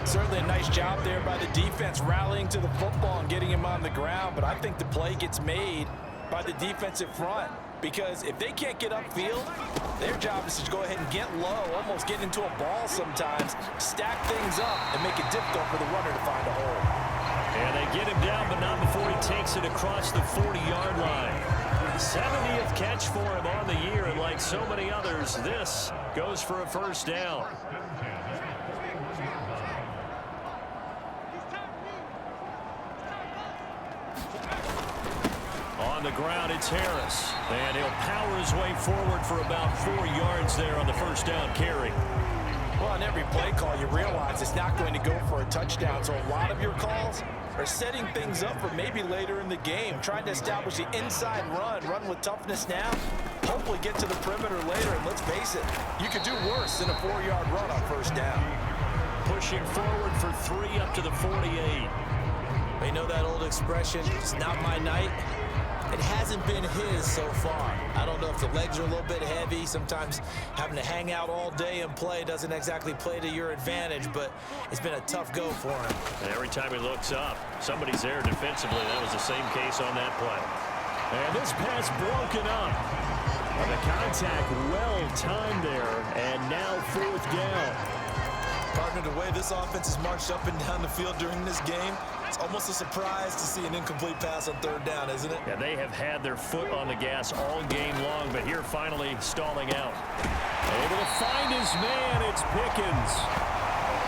Speaker 2: Certainly a nice job there by the defense rallying to the football and getting him on the ground, but I think the play gets made by the defensive front. Because if they can't get upfield, their job is to go ahead and get low, almost get into a ball sometimes, stack things up, and make it difficult for the runner to find a hole.
Speaker 1: And they get him down, but not before he takes it across the 40-yard line. 70th catch for him on the year, and like so many others, this goes for a 1st down. On the ground, it's Harris. And he'll power his way forward for about 4 yards there on the 1st down carry.
Speaker 2: Well, on every play call, you realize it's not going to go for a touchdown. So a lot of your calls are setting things up for maybe later in the game, trying to establish the inside run with toughness now, hopefully get to the perimeter later. And let's face it, you could do worse than a 4-yard run on 1st down.
Speaker 1: Pushing forward for 3 up to the 48.
Speaker 2: They know that old expression, it's not my night. It hasn't been his so far. I don't know if the legs are a little bit heavy. Sometimes having to hang out all day and play doesn't exactly play to your advantage, but it's been a tough go for him.
Speaker 1: And every time he looks up, somebody's there defensively. That was the same case on that play. And this pass broken up. And the contact well timed there, and now 4th down.
Speaker 2: Partner, the way this offense has marched up and down the field during this game, it's almost a surprise to see an incomplete pass on 3rd down, isn't it?
Speaker 1: Yeah, they have had their foot on the gas all game long, but here finally stalling out. Able to find his man, it's Pickens.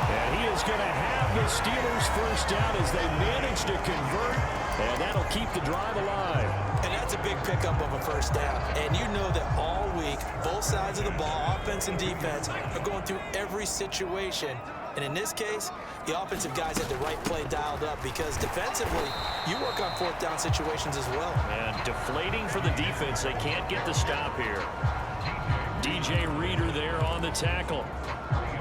Speaker 1: And he is going to have the Steelers 1st down as they manage to convert And that'll keep the drive alive.
Speaker 2: And that's a big pickup of a first down. And you know that all week, both sides of the ball, offense and defense, are going through every situation. And in this case, the offensive guys had the right play dialed up because defensively, you work on fourth down situations as well.
Speaker 1: And deflating for the defense. They can't get the stop here. DJ Reader there on the tackle.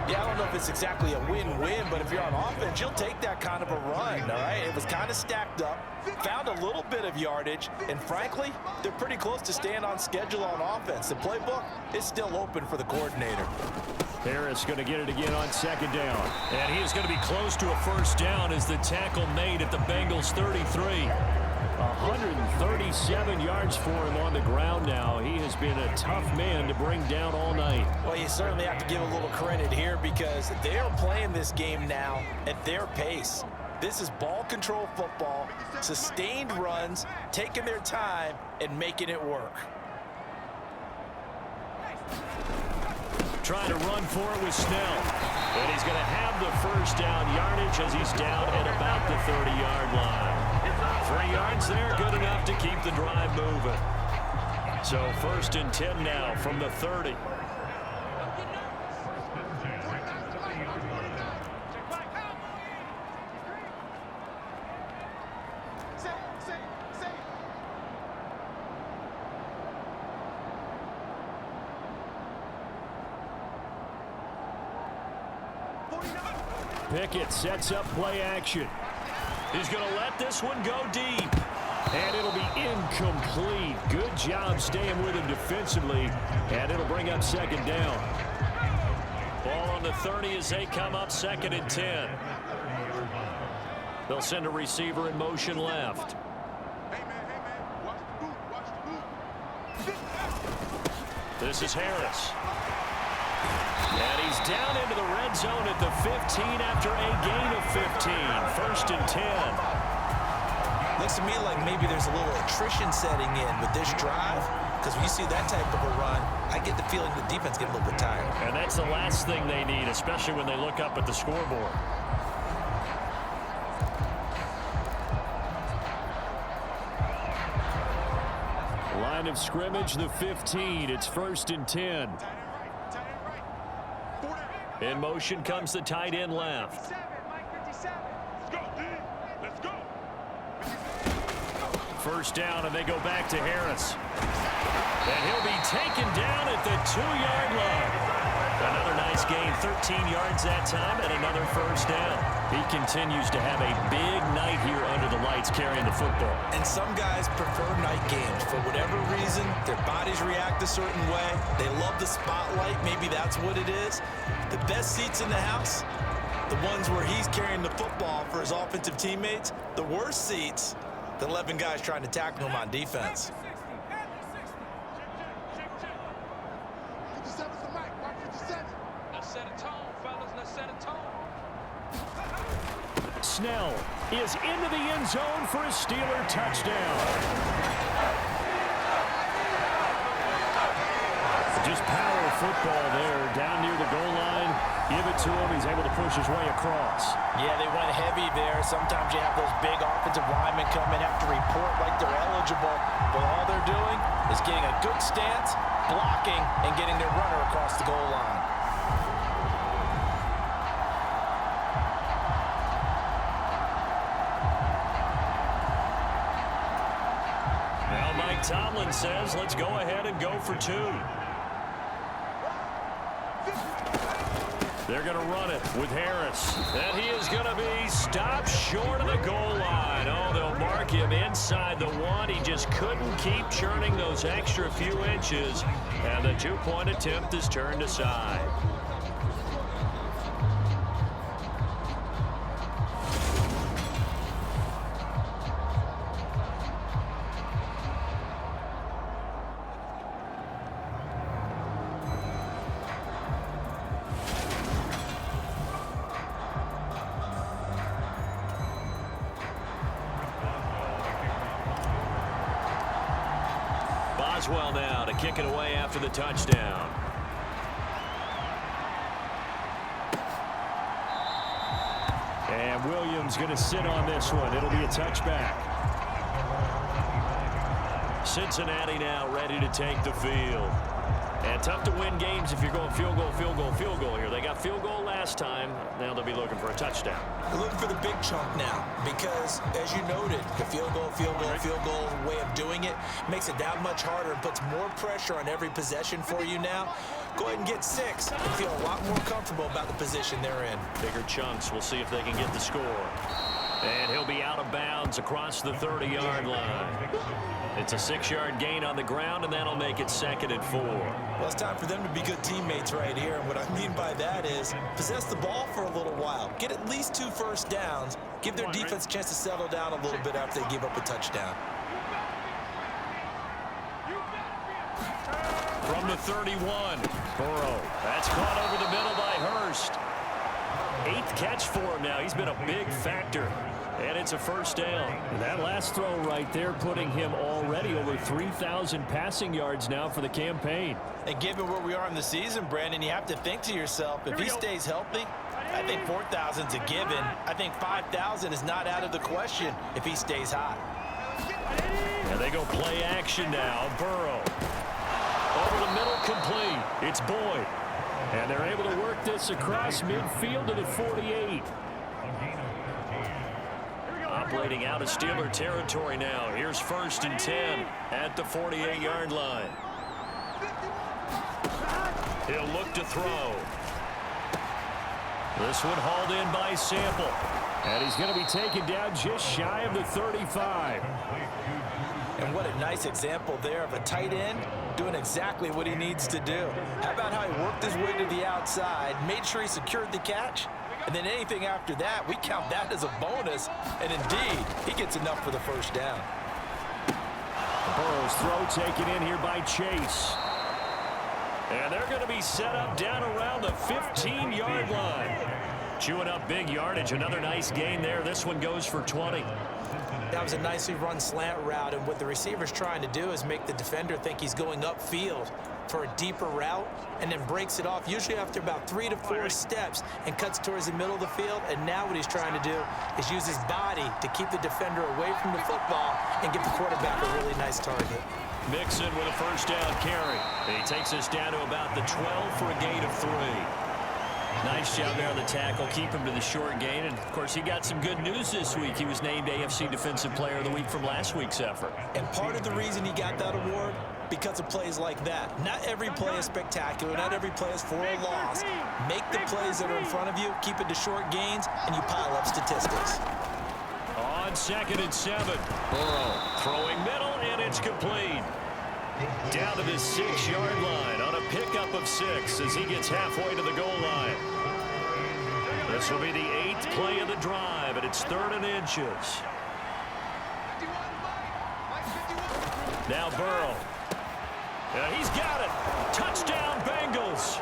Speaker 2: Yeah, I don't know if it's exactly a win-win, but if you're on offense, you'll take that kind of a run, all right? It was kind of stacked up, found a little bit of yardage, and frankly, they're pretty close to staying on schedule on offense. The playbook is still open for the coordinator.
Speaker 1: Harris going to get it again on second down. And he is going to be close to a first down as the tackle made at the Bengals 33. 137 yards for him on the ground now. He has been a tough man to bring down all night.
Speaker 2: Well, you certainly have to give a little credit here because they are playing this game now at their pace. This is ball control football, sustained runs, taking their time, and making it work.
Speaker 1: Trying to run for it with Snell. And he's going to have the first down yardage as he's down at about the 30-yard line. 3 yards there, good enough to keep the drive moving. So 1st and 10 now from the 30. Pickett sets up play action. He's going to let this one go deep. And it'll be incomplete. Good job staying with him defensively. And it'll bring up second down. Ball on the 30 as they come up 2nd and 10. They'll send a receiver in motion left. This is Harris. And he's down into the red zone at the 15 after a gain of 15. 1st and 10.
Speaker 2: Looks to me like maybe there's a little attrition setting in with this drive because when you see that type of a run, I get the feeling the defense get a little bit tired.
Speaker 1: And that's the last thing they need, especially when they look up at the scoreboard. Line of scrimmage, the 15. It's 1st and 10. In motion comes the tight end left. First down, and they go back to Harris. And he'll be taken down at the 2-yard line. Another nice gain, 13 yards that time, and another first down. He continues to have a big night here under the lights carrying the football.
Speaker 2: And some guys prefer night games. For whatever reason, their bodies react a certain way. They love the spotlight. Maybe that's what it is. The best seats in the house, the ones where he's carrying the football for his offensive teammates. The worst seats, the 11 guys trying to tackle him on defense.
Speaker 1: Snell is into the end zone for a Steeler touchdown. Just power football there, down near the goal line. Give it to him. He's able to push his way across.
Speaker 2: Yeah, they went heavy there. Sometimes you have those big offensive linemen come in, have to report like they're eligible. But all they're doing is getting a good stance, blocking, and getting their runner across the goal line.
Speaker 1: Now Mike Tomlin says, let's go ahead and go for 2. They're going to run it with Harris. And he is going to be stopped short of the goal line. Oh, they'll mark him inside the 1. He just couldn't keep churning those extra few inches. And the 2-point attempt is turned aside. Boswell now to kick it away after the touchdown. And Williams going to sit on this one. It'll be a touchback. Cincinnati now ready to take the field. And tough to win games if you're going field goal, field goal, field goal here. They got field goal last time. Now they'll be looking for a touchdown.
Speaker 2: They're looking for the big chunk now because, as you noted, the field goal way of doing it makes it that much harder and puts more pressure on every possession for you now. Go ahead and get 6 and feel a lot more comfortable about the position they're in.
Speaker 1: Bigger chunks. We'll see if they can get the score. And he'll be out of bounds across the 30-yard line. It's a 6-yard gain on the ground, and that'll make it 2nd and 4.
Speaker 2: Well, it's time for them to be good teammates right here. And what I mean by that is possess the ball for a little while. Get at least 2 first downs. Give their defense a chance to settle down a little bit after they give up a touchdown.
Speaker 1: From the 31, Burrow. That's caught over the middle by Hurst. 8th catch for him now. He's been a big factor. And it's a first down. And that last throw right there putting him already over 3,000 passing yards now for the campaign.
Speaker 2: And given where we are in the season, Brandon, you have to think to yourself, if he stays healthy, I think 4,000's a given. I think 5,000 is not out of the question if he stays hot.
Speaker 1: And they go play action now. Burrow. Over the middle, complete. It's Boyd. And they're able to work this across midfield to the 48. Operating out of Steeler territory now. Here's 1st and 10 at the 48-yard line. He'll look to throw. This one hauled in by Sample. And he's going to be taken down just shy of the 35.
Speaker 2: And what a nice example there of a tight end doing exactly what he needs to do. How about how he worked his way to the outside, made sure he secured the catch, and then anything after that, we count that as a bonus. And indeed, he gets enough for the first down.
Speaker 1: Burrow's throw taken in here by Chase. And they're going to be set up down around the 15-yard line. Chewing up big yardage. Another nice gain there. This one goes for 20.
Speaker 2: That was a nicely run slant route, and what the receiver's trying to do is make the defender think he's going upfield for a deeper route and then breaks it off, usually after about 3 to 4 steps, and cuts towards the middle of the field. And now what he's trying to do is use his body to keep the defender away from the football and give the quarterback a really nice target.
Speaker 1: Mixon with a first down carry. He takes us down to about the 12 for a gain of 3. Nice job there on the tackle. Keep him to the short gain. And, of course, he got some good news this week. He was named AFC Defensive Player of the Week from last week's effort.
Speaker 2: And part of the reason he got that award, because of plays like that. Not every play is spectacular. Not every play is for a loss. Make the plays that are in front of you, keep it to short gains, and you pile up statistics.
Speaker 1: On 2nd and 7. Burrow throwing middle, and it's complete. Down to the 6-yard line on a pickup of 6 as he gets halfway to the goal line. This will be the 8th play of the drive, and it's 3rd and inches. Now Burrow. He's got it. Touchdown, Bengals.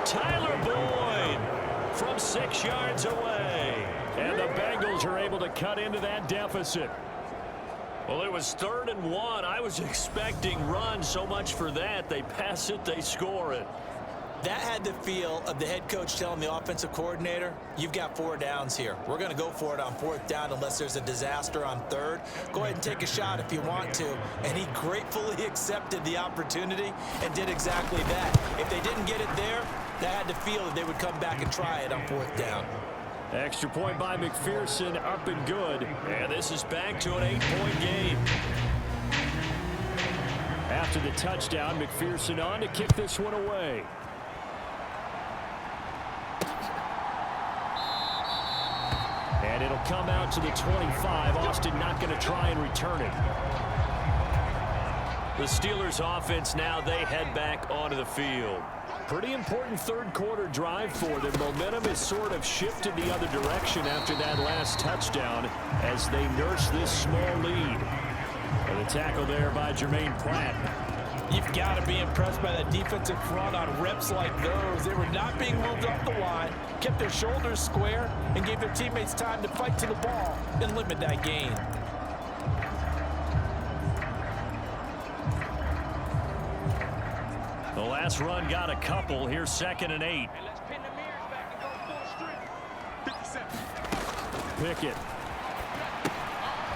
Speaker 1: Tyler Boyd from 6 yards away. And the Bengals are able to cut into that deficit. Well, it was 3rd and 1. I was expecting runs. So much for that. They pass it, they score it.
Speaker 2: That had the feel of the head coach telling the offensive coordinator, you've got 4 downs here. We're going to go for it on 4th down unless there's a disaster on 3rd. Go ahead and take a shot if you want to. And he gratefully accepted the opportunity and did exactly that. If they didn't get it there, that had the feel that they would come back and try it on 4th down.
Speaker 1: Extra point by McPherson, up and good. And this is back to an 8-point game. After the touchdown, McPherson on to kick this one away. And it'll come out to the 25. Austin not going to try and return it. The Steelers offense now, they head back onto the field. Pretty important 3rd quarter drive for them. Momentum has sort of shifted the other direction after that last touchdown as they nurse this small lead. And the tackle there by Jermaine Pratt.
Speaker 5: You've got to be impressed by that defensive front on reps like those. They were not being moved off the line, kept their shoulders square, and gave their teammates time to fight to the ball and limit that gain.
Speaker 1: The last run got a couple. Here's 2nd and 8. Pickett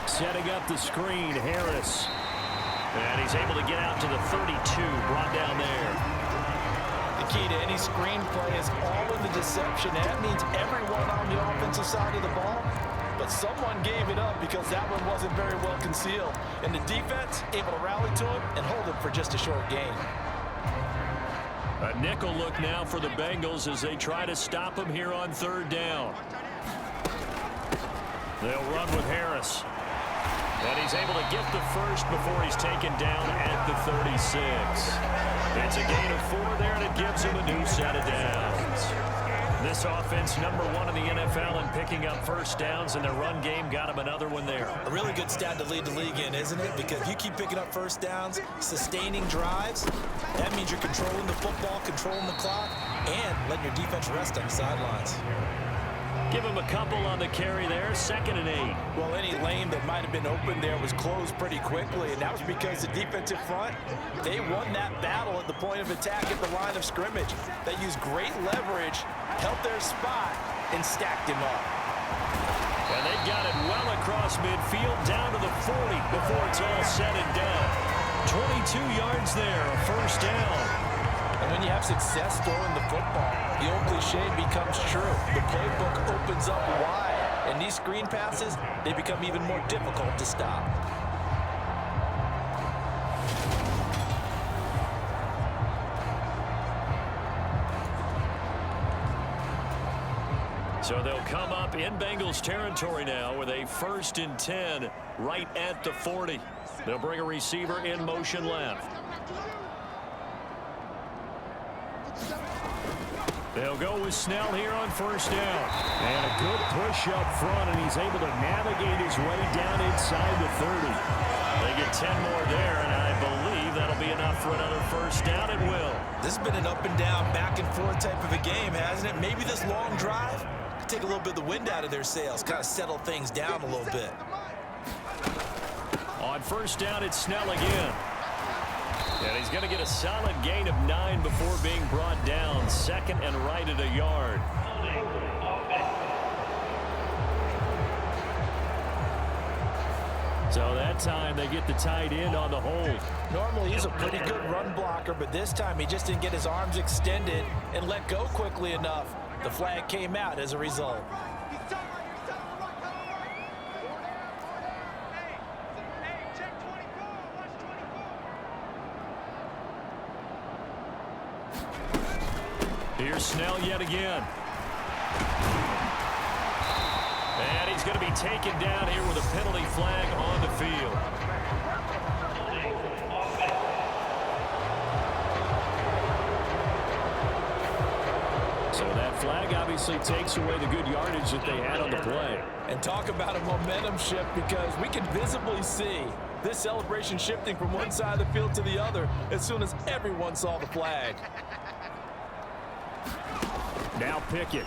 Speaker 1: setting up the screen. Harris And he's able to get out to the 32, brought down there.
Speaker 5: The key to any screenplay is all of the deception. That means everyone on the offensive side of the ball. But someone gave it up because that one wasn't very well concealed. And the defense able to rally to him and hold him for just a short gain.
Speaker 1: A nickel look now for the Bengals as they try to stop him here on third down. They'll run with Harris. And he's able to get the first before he's taken down at the 36. It's a gain of 4 there, and it gives him a new set of downs. This offense, number 1 in the NFL in picking up first downs, and their run game got him another one there.
Speaker 2: A really good stat to lead the league in, isn't it? Because you keep picking up first downs, sustaining drives, that means you're controlling the football, controlling the clock, and letting your defense rest on the sidelines.
Speaker 1: Give him a couple on the carry there, 2nd and 8.
Speaker 5: Well, any lane that might have been open there was closed pretty quickly, and that was because the defensive front, they won that battle at the point of attack at the line of scrimmage. They used great leverage, held their spot, and stacked him up.
Speaker 1: And they got it well across midfield, down to the 40 before it's all said and done. 22 yards there, a first down.
Speaker 5: And when you have success throwing the football, the old cliche becomes true. The playbook opens up wide, and these screen passes, they become even more difficult to stop.
Speaker 1: So they'll come up in Bengals territory now with a 1st and 10 right at the 40. They'll bring a receiver in motion left. They'll go with Snell here on first down. And a good push up front, and he's able to navigate his way down inside the 30. They get 10 more there, and I believe that'll be enough for another first down. It will.
Speaker 2: This has been an up and down, back and forth type of a game, hasn't it? Maybe this long drive could take a little bit of the wind out of their sails, kind of settle things down a little bit.
Speaker 1: On first down, it's Snell again. And he's going to get a solid gain of 9 before being brought down. 2nd and right at a yard. So that time they get the tight end on the hold.
Speaker 5: Normally he's a pretty good run blocker, but this time he just didn't get his arms extended and let go quickly enough. The flag came out as a result.
Speaker 1: Here's Snell yet again. And he's going to be taken down here with a penalty flag on the field. So that flag obviously takes away the good yardage that they had on the play.
Speaker 5: And talk about a momentum shift, because we can visibly see this celebration shifting from one side of the field to the other as soon as everyone saw the flag.
Speaker 1: Now Pickett.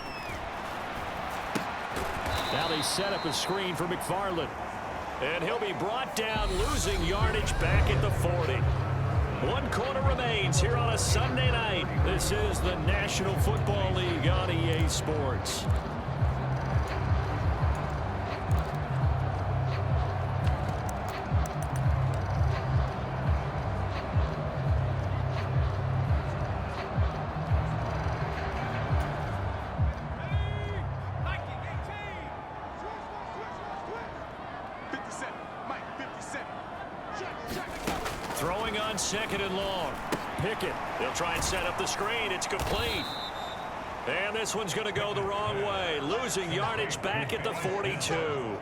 Speaker 1: Now they set up a screen for McFarland. And he'll be brought down, losing yardage back at the 40. 1 quarter remains here on a Sunday night. This is the National Football League on EA Sports. Throwing on 2nd and long. Pickett. They'll try and set up the screen. It's complete. And this one's going to go the wrong way. Losing yardage back at the 42.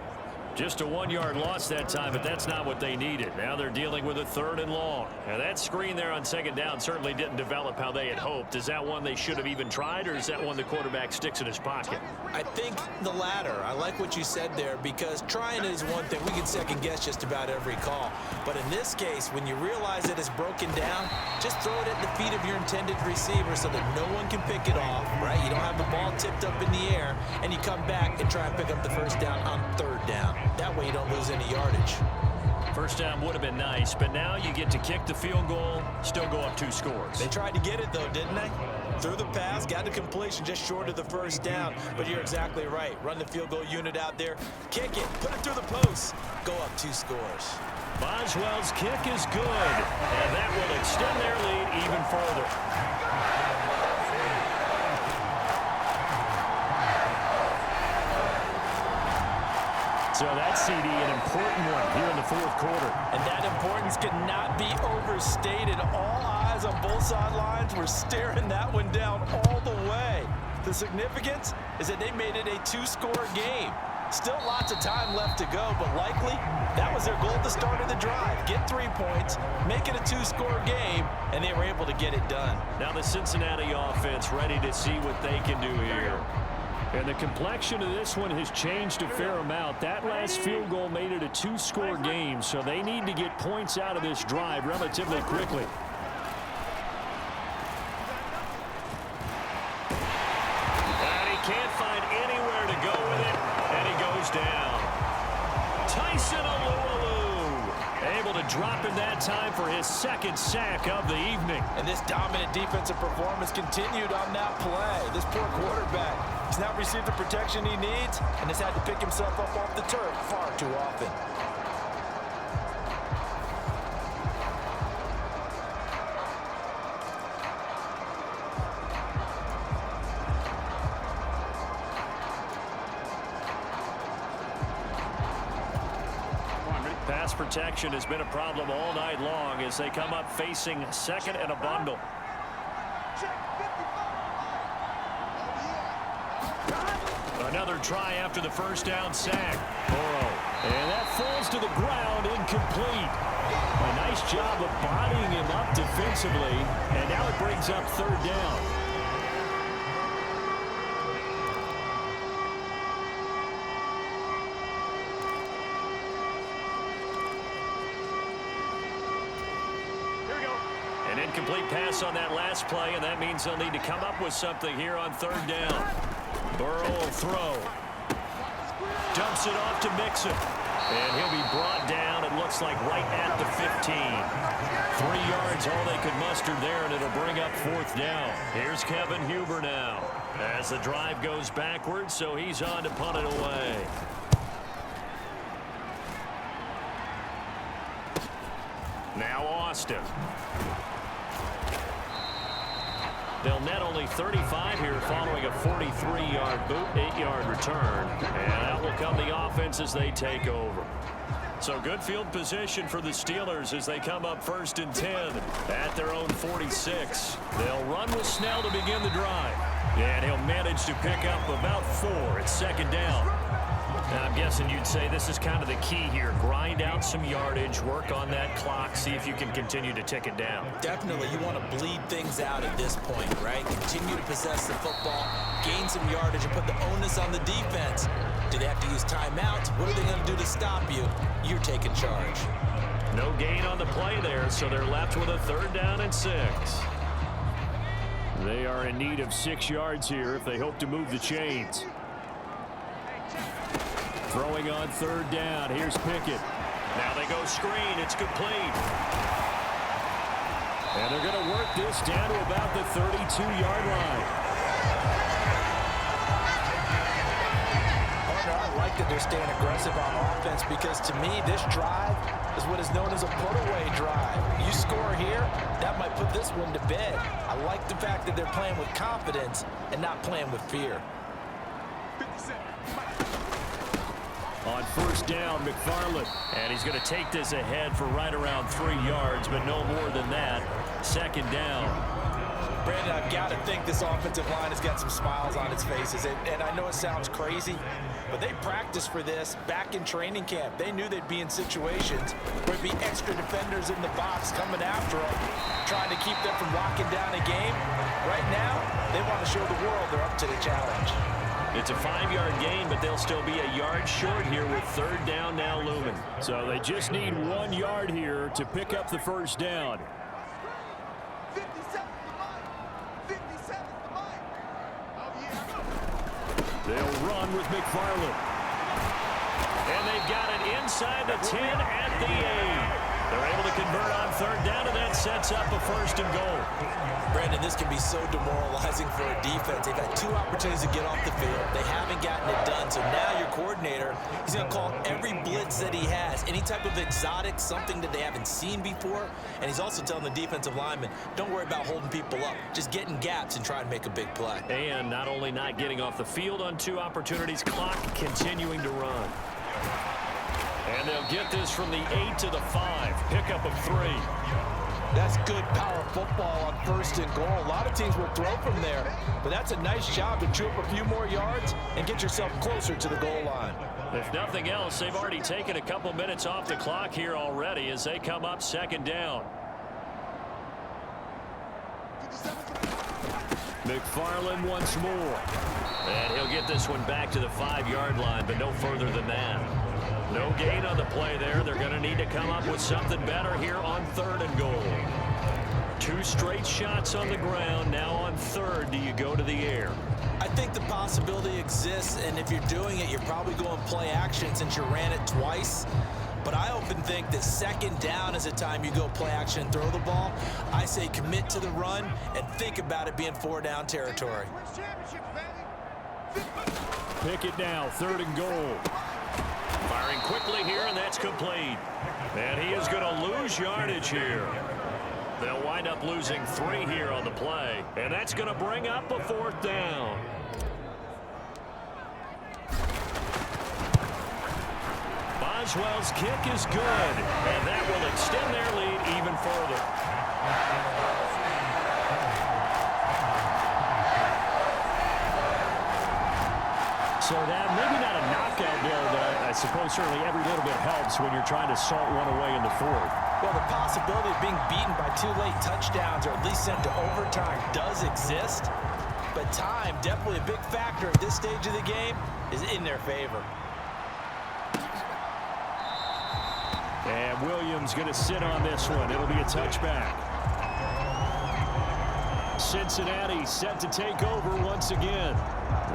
Speaker 1: Just a 1-yard loss that time, but that's not what they needed. Now they're dealing with a 3rd and long. Now that screen there on 2nd down certainly didn't develop how they had hoped. Is that one they should have even tried, or is that one the quarterback sticks in his pocket?
Speaker 2: I think the latter. I like what you said there, because trying is one thing. We can second guess just about every call. But in this case, when you realize that it's broken down, just throw it at the feet of your intended receiver so that no one can pick it off, right? You don't have the ball tipped up in the air, and you come back and try and pick up the first down on 3rd down. That way you don't lose any yardage.
Speaker 1: First down would have been nice, but now you get to kick the field goal, still go up 2 scores.
Speaker 2: They tried to get it, though, didn't they? Threw the pass, got the completion just short of the first down. But you're exactly right. Run the field goal unit out there, kick it, put it through the post, go up 2 scores.
Speaker 1: Boswell's kick is good, and that will extend their lead even further. So that CD, an important one here in the fourth quarter.
Speaker 5: And that importance cannot be overstated. All eyes on both sidelines were staring that one down all the way. The significance is that they made it a two-score game. Still lots of time left to go, but likely that was their goal at the start of the drive. Get 3 points, make it a two-score game, and they were able to get it done.
Speaker 1: Now the Cincinnati offense ready to see what they can do here. And the complexion of this one has changed a fair amount. That last field goal made it a two-score game, so they need to get points out of this drive relatively quickly. And he can't find anywhere to go with it, and he goes down. Tyson Alualu able to drop in that time for his second sack of the evening.
Speaker 5: And this dominant defensive performance continued on that play. This poor quarterback has now received the protection he needs and has had to pick himself up off the turf far too often.
Speaker 1: Pass protection has been a problem all night long as they come up facing second and a bundle. Another try after the first down sack. Burrow. And that falls to the ground, incomplete. A nice job of bodying him up defensively, and now it brings up third down. An incomplete pass on that last play, and that means they'll need to come up with something here on third down. Burrow will throw. Dumps it off to Mixon. And he'll be brought down, it looks like, right at the 15. 3 yards, all they could muster there, and it'll bring up fourth down. Here's Kevin Huber now as the drive goes backwards, so he's on to punt it away. Now Austin. They'll net only 35 here following a 43-yard boot, 8-yard return. And out will come the offense as they take over. So good field position for the Steelers as they come up 1st and 10 at their own 46. They'll run with Snell to begin the drive. And he'll manage to pick up about 4 at second down. Now, I'm guessing you'd say this is kind of the key here. Grind out some yardage, work on that clock, see if you can continue to tick it down.
Speaker 2: Definitely, you want to bleed things out at this point, right? Continue to possess the football, gain some yardage, and put the onus on the defense. Do they have to use timeouts? What are they going to do to stop you? You're taking charge.
Speaker 1: No gain on the play there, so they're left with a 3rd down and 6. They are in need of 6 yards here if they hope to move the chains. Throwing on 3rd down. Here's Pickett. Now they go screen. It's complete. And they're going to work this down to about the 32-yard line.
Speaker 5: I like that they're staying aggressive on offense because, to me, this drive is what is known as a put-away drive. You score here, that might put this one to bed. I like the fact that they're playing with confidence and not playing with fear.
Speaker 1: On 1st down, McFarland. And he's going to take this ahead for right around 3 yards, but no more than that. 2nd down.
Speaker 5: Brandon, I've got to think this offensive line has got some smiles on its faces. And I know it sounds crazy, but they practiced for this back in training camp. They knew they'd be in situations where there'd be extra defenders in the box coming after them, trying to keep them from locking down a game. Right now, they want to show the world they're up to the challenge.
Speaker 1: It's a 5-yard gain, but they'll still be a yard short here with 3rd down now looming. So they just need 1 yard here to pick up the 1st down. They'll run with McFarland. And they've got it inside the 10 at the 8. They're able to convert on third down, and that sets up a first and goal.
Speaker 2: Brandon, this can be so demoralizing for a defense. They've had 2 opportunities to get off the field. They haven't gotten it done. So now your coordinator, he's going to call every blitz that he has, any type of exotic, something that they haven't seen before. And he's also telling the defensive lineman, don't worry about holding people up. Just get in gaps and try and make a big play.
Speaker 1: And not only not getting off the field on 2 opportunities, clock continuing to run. And they'll get this from the 8 to the 5. Pickup of 3.
Speaker 5: That's good power football on first and goal. A lot of teams will throw from there, but that's a nice job to chew up a few more yards and get yourself closer to the goal line.
Speaker 1: If nothing else, they've already taken a couple minutes off the clock here already as they come up second down. McFarland once more. And he'll get this one back to the 5-yard line, but no further than that. No gain on the play there. They're going to need to come up with something better here on third and goal. 2 straight shots on the ground. Now on third, do you go to the air?
Speaker 2: I think the possibility exists, and if you're doing it, you're probably going play action since you ran it twice. But I often think that second down is a time you go play action and throw the ball. I say commit to the run and think about it being 4-down territory.
Speaker 1: Pick it now, third and goal. Firing quickly here, and that's complete. And he is going to lose yardage here. They'll wind up losing 3 here on the play, and that's going to bring up a 4th down. Boswell's kick is good, and that will extend their lead even further. So that maybe not a knockout blow, but I suppose certainly every little bit helps when you're trying to salt one away in the 4th.
Speaker 2: Well, the possibility of being beaten by 2 late touchdowns or at least sent to overtime does exist. But time, definitely a big factor at this stage of the game, is in their favor.
Speaker 1: And Williams going to sit on this one. It'll be a touchback. Cincinnati set to take over once again.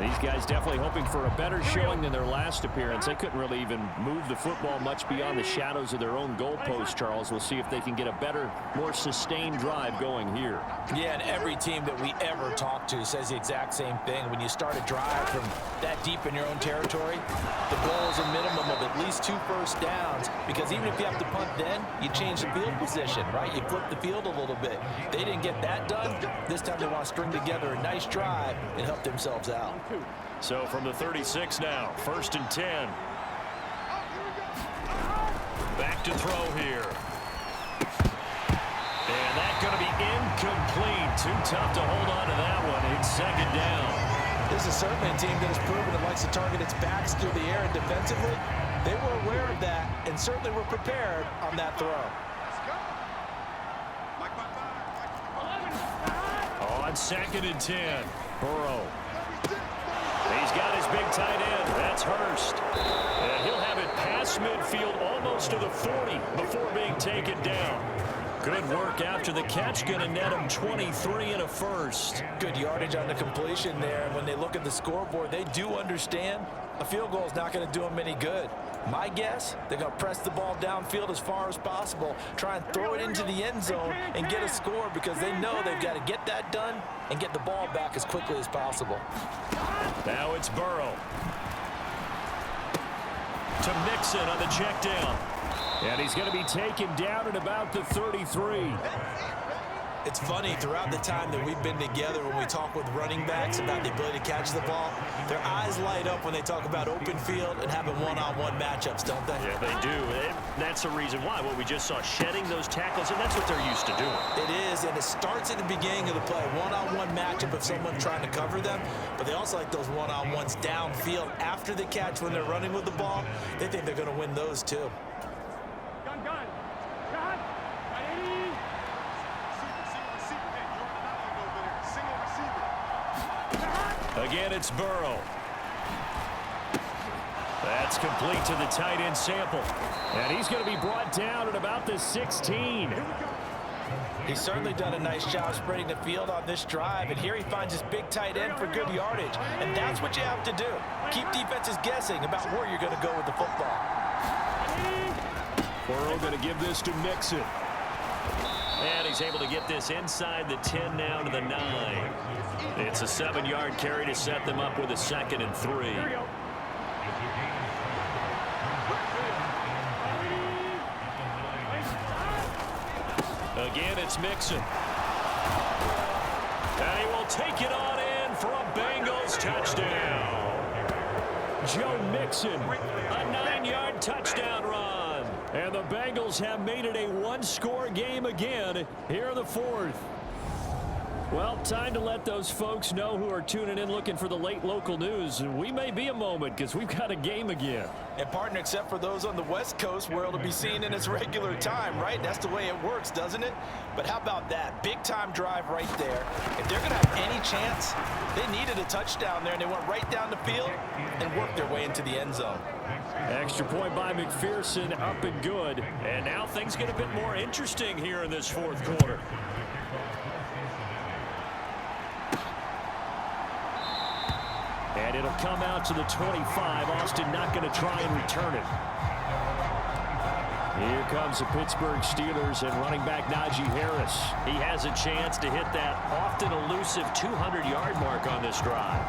Speaker 1: These guys definitely hoping for a better showing than their last appearance. They couldn't really even move the football much beyond the shadows of their own goalpost, Charles. We'll see if they can get a better, more sustained drive going here.
Speaker 2: Yeah, and every team that we ever talk to says the exact same thing. When you start a drive from that deep in your own territory, the goal is a minimum of at least 2 first downs, because even if you have to punt then, you change the field position, right? You flip the field a little bit. They didn't get that done. This time they want to string together a nice drive and help themselves out.
Speaker 1: So from the 36 now, 1st and 10. Back to throw here. And that's going to be incomplete. Too tough to hold on to that one. It's second down.
Speaker 2: This is certainly a team that has proven it likes to target its backs through the air and defensively. They were aware of that and certainly were prepared on that throw.
Speaker 1: On 2nd and 10, Burrow. He's got his big tight end. That's Hurst. And he'll have it past midfield almost to the 40 before being taken down. Good work after the catch. Going to net him 23 and a first.
Speaker 2: Good yardage on the completion there. And when they look at the scoreboard, they do understand a field goal is not going to do them any good. My guess, they're going to press the ball downfield as far as possible, try and throw it into the end zone and get a score, because they know they've got to get that done and get the ball back as quickly as possible.
Speaker 1: Now it's Burrow. To Mixon on the check down. And he's going to be taken down at about the 33.
Speaker 2: It's funny, throughout the time that we've been together, when we talk with running backs about the ability to catch the ball, their eyes light up when they talk about open field and having one-on-one matchups, don't they?
Speaker 1: Yeah, they do. And that's the reason why. What we just saw, shedding those tackles, and that's what they're used to doing.
Speaker 2: It is, and it starts at the beginning of the play. One-on-one matchup of someone trying to cover them, but they also like those one-on-ones downfield after the catch when they're running with the ball. They think they're going to win those, too.
Speaker 1: Again, it's Burrow. That's complete to the tight end Sample. And he's going to be brought down at about the 16.
Speaker 2: He's certainly done a nice job spreading the field on this drive, and here he finds his big tight end for good yardage. And that's what you have to do. Keep defenses guessing about where you're going to go with the football.
Speaker 1: Burrow going to give this to Mixon. And he's able to get this inside the 10 now to the 9. It's a 7-yard carry to set them up with a 2nd and 3.
Speaker 3: Here we go.
Speaker 1: Again, it's Mixon. And he will take it on in for a Bengals touchdown. Joe Mixon, a 9-yard touchdown run. And the Bengals have made it a one-score game again here in the 4th. Well, time to let those folks know who are tuning in looking for the late local news. We may be a moment because we've got a game again.
Speaker 5: And partner, except for those on the West Coast where it'll be seen in its regular time, right? That's the way it works, doesn't it? But how about that? Big time drive right there. If they're going to have any chance, they needed a touchdown there, and they went right down the field and worked their way into the end zone.
Speaker 1: Extra point by McPherson, up and good. And now things get a bit more interesting here in this 4th quarter. And it'll come out to the 25. Austin not going to try and return it. Here comes the Pittsburgh Steelers and running back Najee Harris. He has a chance to hit that often elusive 200-yard mark on this drive.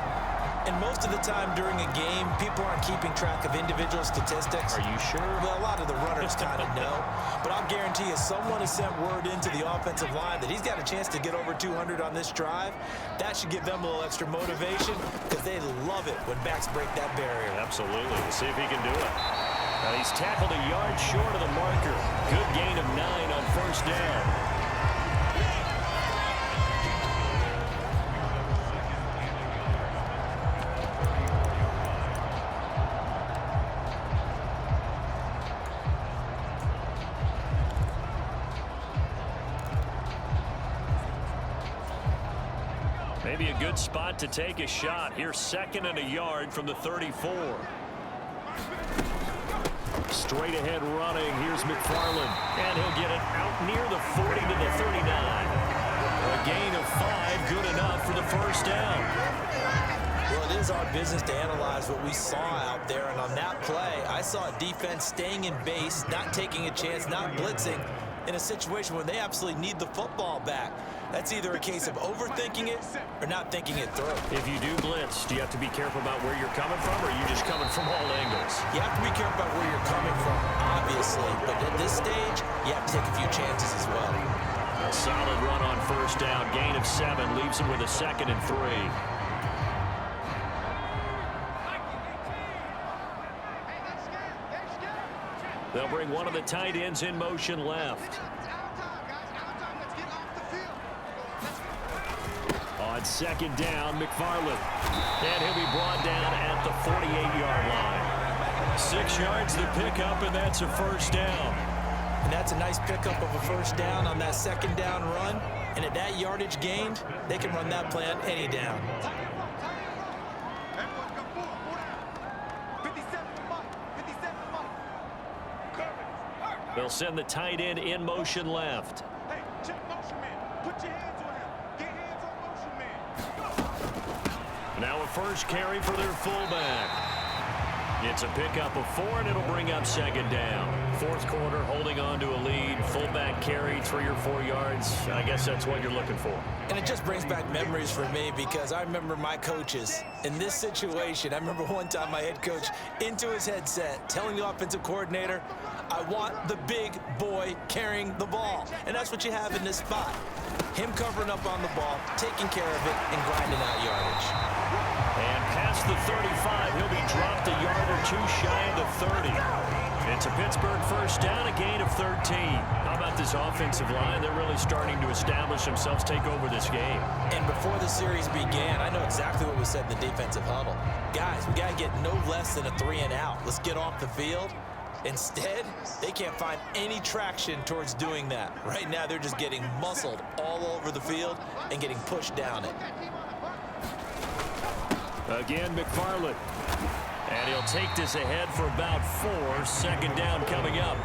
Speaker 2: And most of the time during a game, people aren't keeping track of individual statistics.
Speaker 1: Are you sure?
Speaker 2: Well, a lot of the runners kind of know. But I'll guarantee you, someone has sent word into the offensive line that he's got a chance to get over 200 on this drive. That should give them a little extra motivation because they love it when backs break that barrier.
Speaker 1: Absolutely. We'll see if he can do it. Now he's tackled a yard short of the marker. Good gain of 9 on 1st down. Maybe a good spot to take a shot. Here's 2nd and a yard from the 34. Straight ahead running. Here's McFarland. And he'll get it out near the 40 to the 39. A gain of 5, good enough for the 1st down.
Speaker 2: Well, it is our business to analyze what we saw out there. And on that play, I saw a defense staying in base, not taking a chance, not blitzing, in a situation where they absolutely need the football back. That's either a case of overthinking it or not thinking it through.
Speaker 1: If you do blitz, do you have to be careful about where you're coming from, or are you just coming from all angles?
Speaker 2: You have to be careful about where you're coming from, obviously. But at this stage, you have to take a few chances as well.
Speaker 1: A solid run on 1st down. Gain of 7 leaves him with a 2nd and 3. They'll bring one of the tight ends in motion left. On 2nd down, McFarland. And he'll be brought down at the 48-yard line. 6 yards to pick up, and that's a 1st down.
Speaker 2: And that's a nice pickup of a 1st down on that 2nd down run. And at that yardage gained, they can run that play on any down.
Speaker 1: They'll send the tight end in motion left.
Speaker 3: Hey, check motion man. Put your hands on him. Get hands on motion man.
Speaker 1: Now a 1st carry for their fullback. It's a pickup of 4, and it'll bring up 2nd down. 4th quarter, holding on to a lead. Fullback carry, 3 or 4 yards. I guess that's what you're looking for.
Speaker 2: And it just brings back memories for me because I remember my coaches in this situation. I remember one time my head coach into his headset telling the offensive coordinator, I want the big boy carrying the ball. And that's what you have in this spot. Him covering up on the ball, taking care of it, and grinding out yardage.
Speaker 1: And past the 35, he'll be dropped a yard or 2 shy of the 30. It's a Pittsburgh 1st down, a gain of 13. How about this offensive line? They're really starting to establish themselves, take over this game.
Speaker 2: And before the series began, I know exactly what was said in the defensive huddle. Guys, we got to get no less than a 3 and out. Let's get off the field. Instead, they can't find any traction towards doing that. Right now, they're just getting muscled all over the field and getting pushed down it.
Speaker 1: Again, McFarland. And he'll take this ahead for about 4. 2nd down coming up.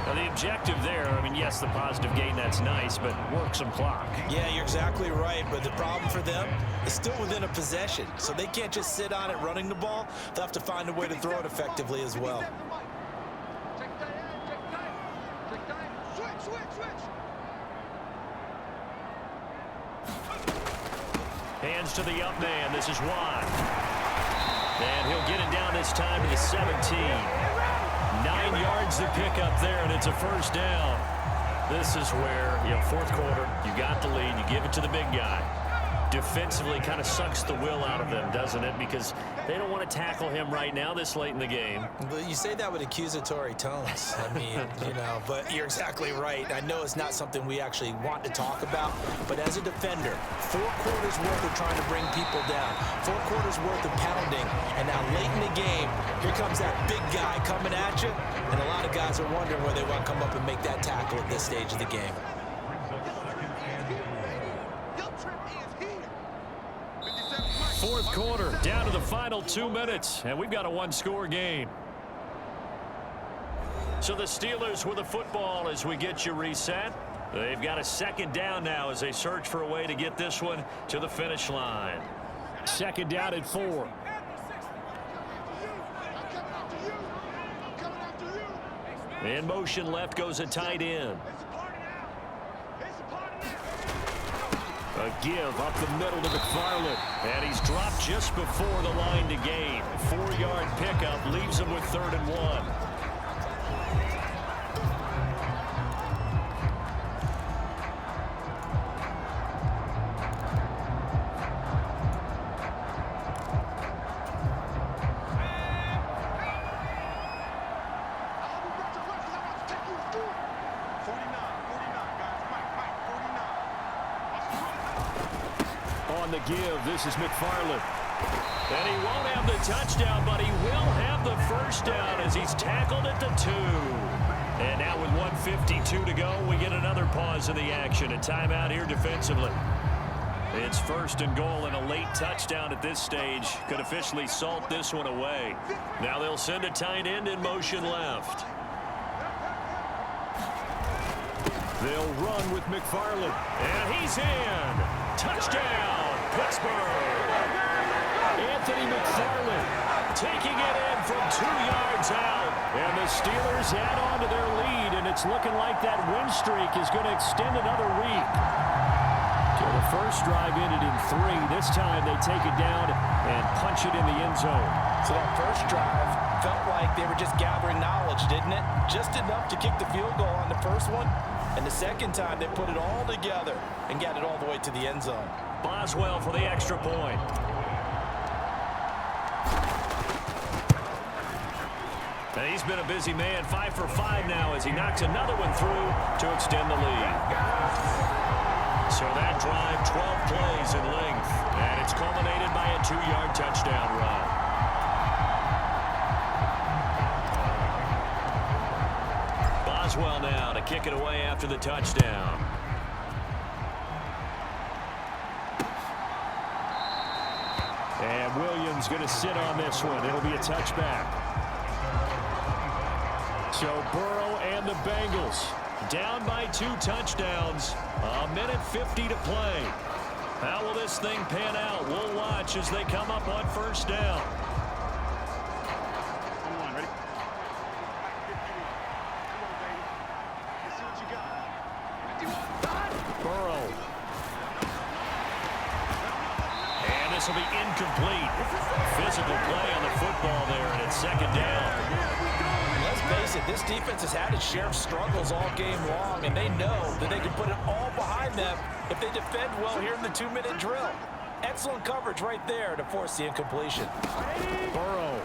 Speaker 1: Now, the objective there, I mean, yes, the positive gain, that's nice, but work some clock.
Speaker 2: Yeah, you're exactly right, but the problem for them is still within a possession, so they can't just sit on it running the ball. They'll have to find a way to throw it effectively as well.
Speaker 1: Hands to the up man. This is Watt. And he'll get it down this time to the 17. 9 yards to pick up there, and it's a first down. This is where, fourth quarter, you got the lead, you give it to the big guy. Defensively kind of sucks the will out of them, doesn't it? Because they don't want to tackle him right now this late in the game.
Speaker 2: But you say that with accusatory tones. I mean, but you're exactly right. I know it's not something we actually want to talk about, but as a defender, 4 quarters worth of trying to bring people down, 4 quarters worth of pounding, and now late in the game, here comes that big guy coming at you, and a lot of guys are wondering where they want to come up and make that tackle at this stage of the game.
Speaker 1: Fourth quarter, down to the final 2 minutes, and we've got a 1-score game. So the Steelers with the football as we get you reset. They've got a second down now as they search for a way to get this one to the finish line. Second down at 4. In motion left goes a tight end. A give up the middle to McFarland. And he's dropped just before the line to gain. 4-yard pickup leaves him with 3rd and 1. On the give, this is McFarland. And he won't have the touchdown, but he will have the first down as he's tackled at the 2. And now with 1:52 to go, we get another pause in the action. A timeout here defensively. It's 1st and goal, and a late touchdown at this stage could officially salt this one away. Now they'll send a tight end in motion left. They'll run with McFarland. And he's in. Touchdown, Pittsburgh. Anthony McFarland taking it in from 2 yards out. And the Steelers add on to their lead, and it's looking like that win streak is going to extend another week. So the first drive ended in 3. This time they take it down and punch it in the end zone.
Speaker 5: So that first drive felt like they were just gathering knowledge, didn't it? Just enough to kick the field goal on the first one. And the second time, they put it all together and got it all the way to the end zone.
Speaker 1: Boswell for the extra point. And he's been a busy man, 5 for 5 now as he knocks another one through to extend the lead. So that drive, 12 plays in length, and it's culminated by a 2-yard touchdown run. Boswell now to kick it away after the touchdown. And Williams going to sit on this one. It'll be a touchback. So Burrow and the Bengals down by 2 touchdowns. 1:50 to play. How will this thing pan out? We'll watch as they come up on first down. Burrow. And this will be incomplete. Physical play on the football there, and it's second down.
Speaker 5: Let's face it, this defense has had its share of struggles all game long, and they know that they can put it all behind them if they defend well here in the 2-minute drill. Excellent coverage right there to force the incompletion.
Speaker 1: Burrow.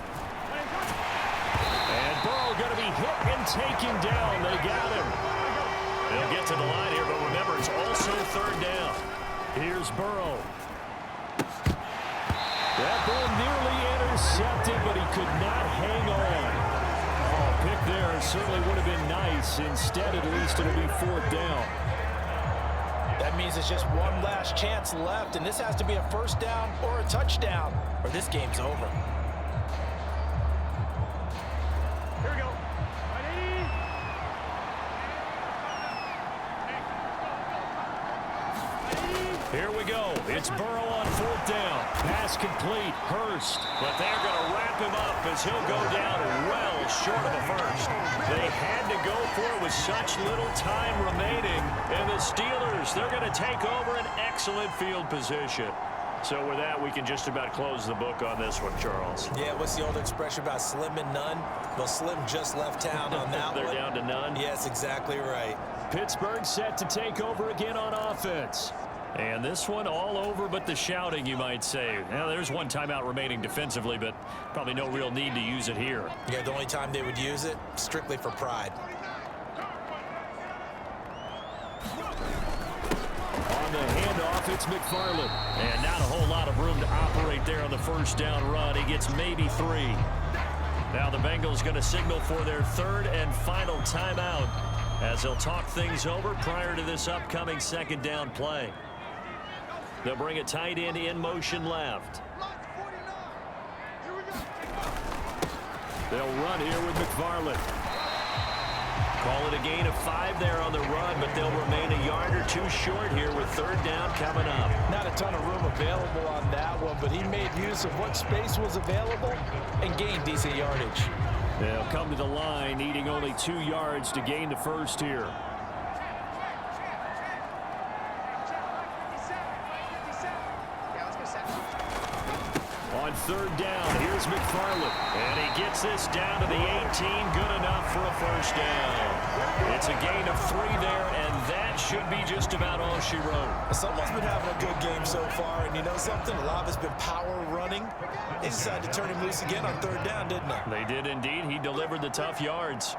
Speaker 1: And Burrow going to be hit and taken down. They got him. They'll get to the line here, but remember, it's also third down. Here's Burrow. That ball nearly intercepted, but he could not hang on. Oh, pick there certainly would have been nice. Instead, at least, it'll be 4th down.
Speaker 5: That means it's just one last chance left, and this has to be a first down or a touchdown, or this game's over.
Speaker 3: Here we go.
Speaker 1: Here we go. It's Burrow on 4th down. Pass complete. Hurst. But they're going to wrap him up as he'll go down well short of a first. They had to go for it with such little time remaining. And the Steelers, they're going to take over an excellent field position. So with that, we can just about close the book on this one, Charles.
Speaker 2: Yeah, what's the old expression about slim and none? Well, Slim just left town on that
Speaker 1: They're
Speaker 2: one.
Speaker 1: down to none.
Speaker 2: Yes, exactly right.
Speaker 1: Pittsburgh set to take over again on offense. And this one all over but the shouting, you might say. Now, there's one timeout remaining defensively, but probably no real need to use it here.
Speaker 2: Yeah, the only time they would use it, strictly for pride.
Speaker 1: On the handoff, it's McFarland. And not a whole lot of room to operate there on the first down run. He gets maybe 3. Now the Bengals going to signal for their 3rd and final timeout as they'll talk things over prior to this upcoming second down play. They'll bring a tight end in motion left. They'll run here with McFarland. Call it a gain of 5 there on the run, but they'll remain a yard or 2 short here with 3rd down coming up.
Speaker 5: Not a ton of room available on that one, but he made use of what space was available and gained decent yardage.
Speaker 1: They'll come to the line, needing only 2 yards to gain the first here. On 3rd down, here's McFarland. And he gets this down to the 18. Good enough for a first down. It's a gain of 3 there, and that should be just about all she wrote.
Speaker 2: Someone's been having a good game so far, and you know something? A lot of it's been power running. They decided to turn him loose again on 3rd down, didn't they?
Speaker 1: They did indeed. He delivered the tough yards.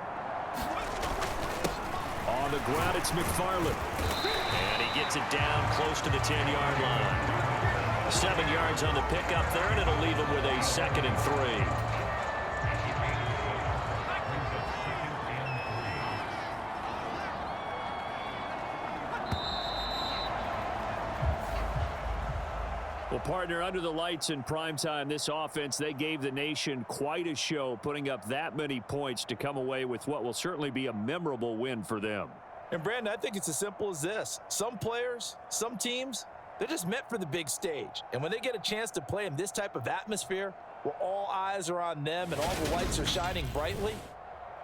Speaker 1: On the ground, it's McFarland. And he gets it down close to the 10-yard line. 7 yards on the pickup there, and it'll leave him with a 2nd and 3. Well, partner, under the lights in primetime, this offense, they gave the nation quite a show, putting up that many points to come away with what will certainly be a memorable win for them.
Speaker 5: And, Brandon, I think it's as simple as this. Some players, some teams, they're just meant for the big stage. And when they get a chance to play in this type of atmosphere where all eyes are on them and all the lights are shining brightly,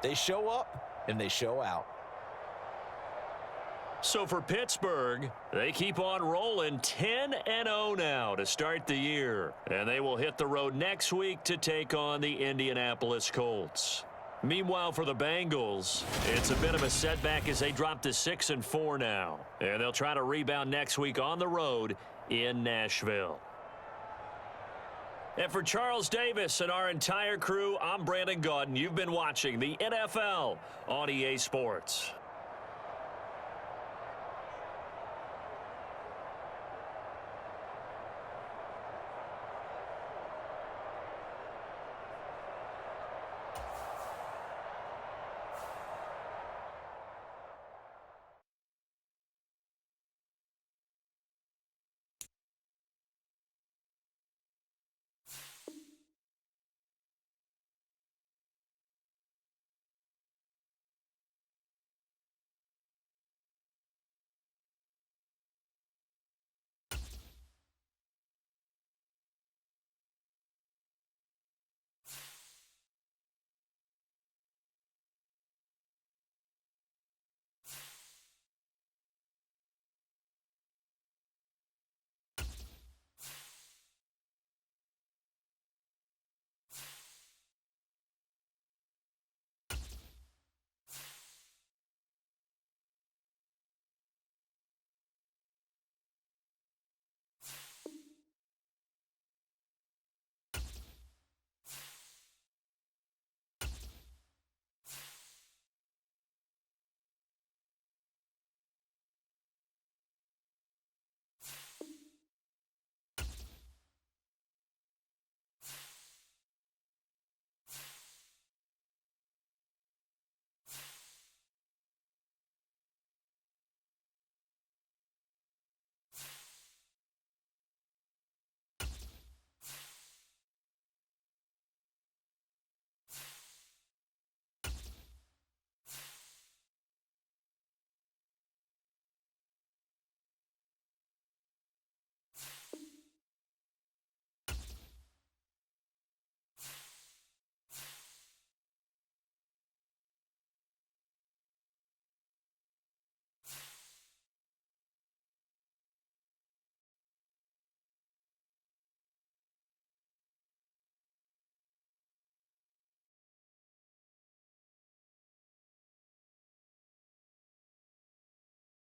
Speaker 5: they show up and they show out.
Speaker 1: So for Pittsburgh, they keep on rolling 10-0 now to start the year. And they will hit the road next week to take on the Indianapolis Colts. Meanwhile, for the Bengals, it's a bit of a setback as they drop to 6-4 now. And they'll try to rebound next week on the road in Nashville. And for Charles Davis and our entire crew, I'm Brandon Gaudin. You've been watching the NFL on EA Sports.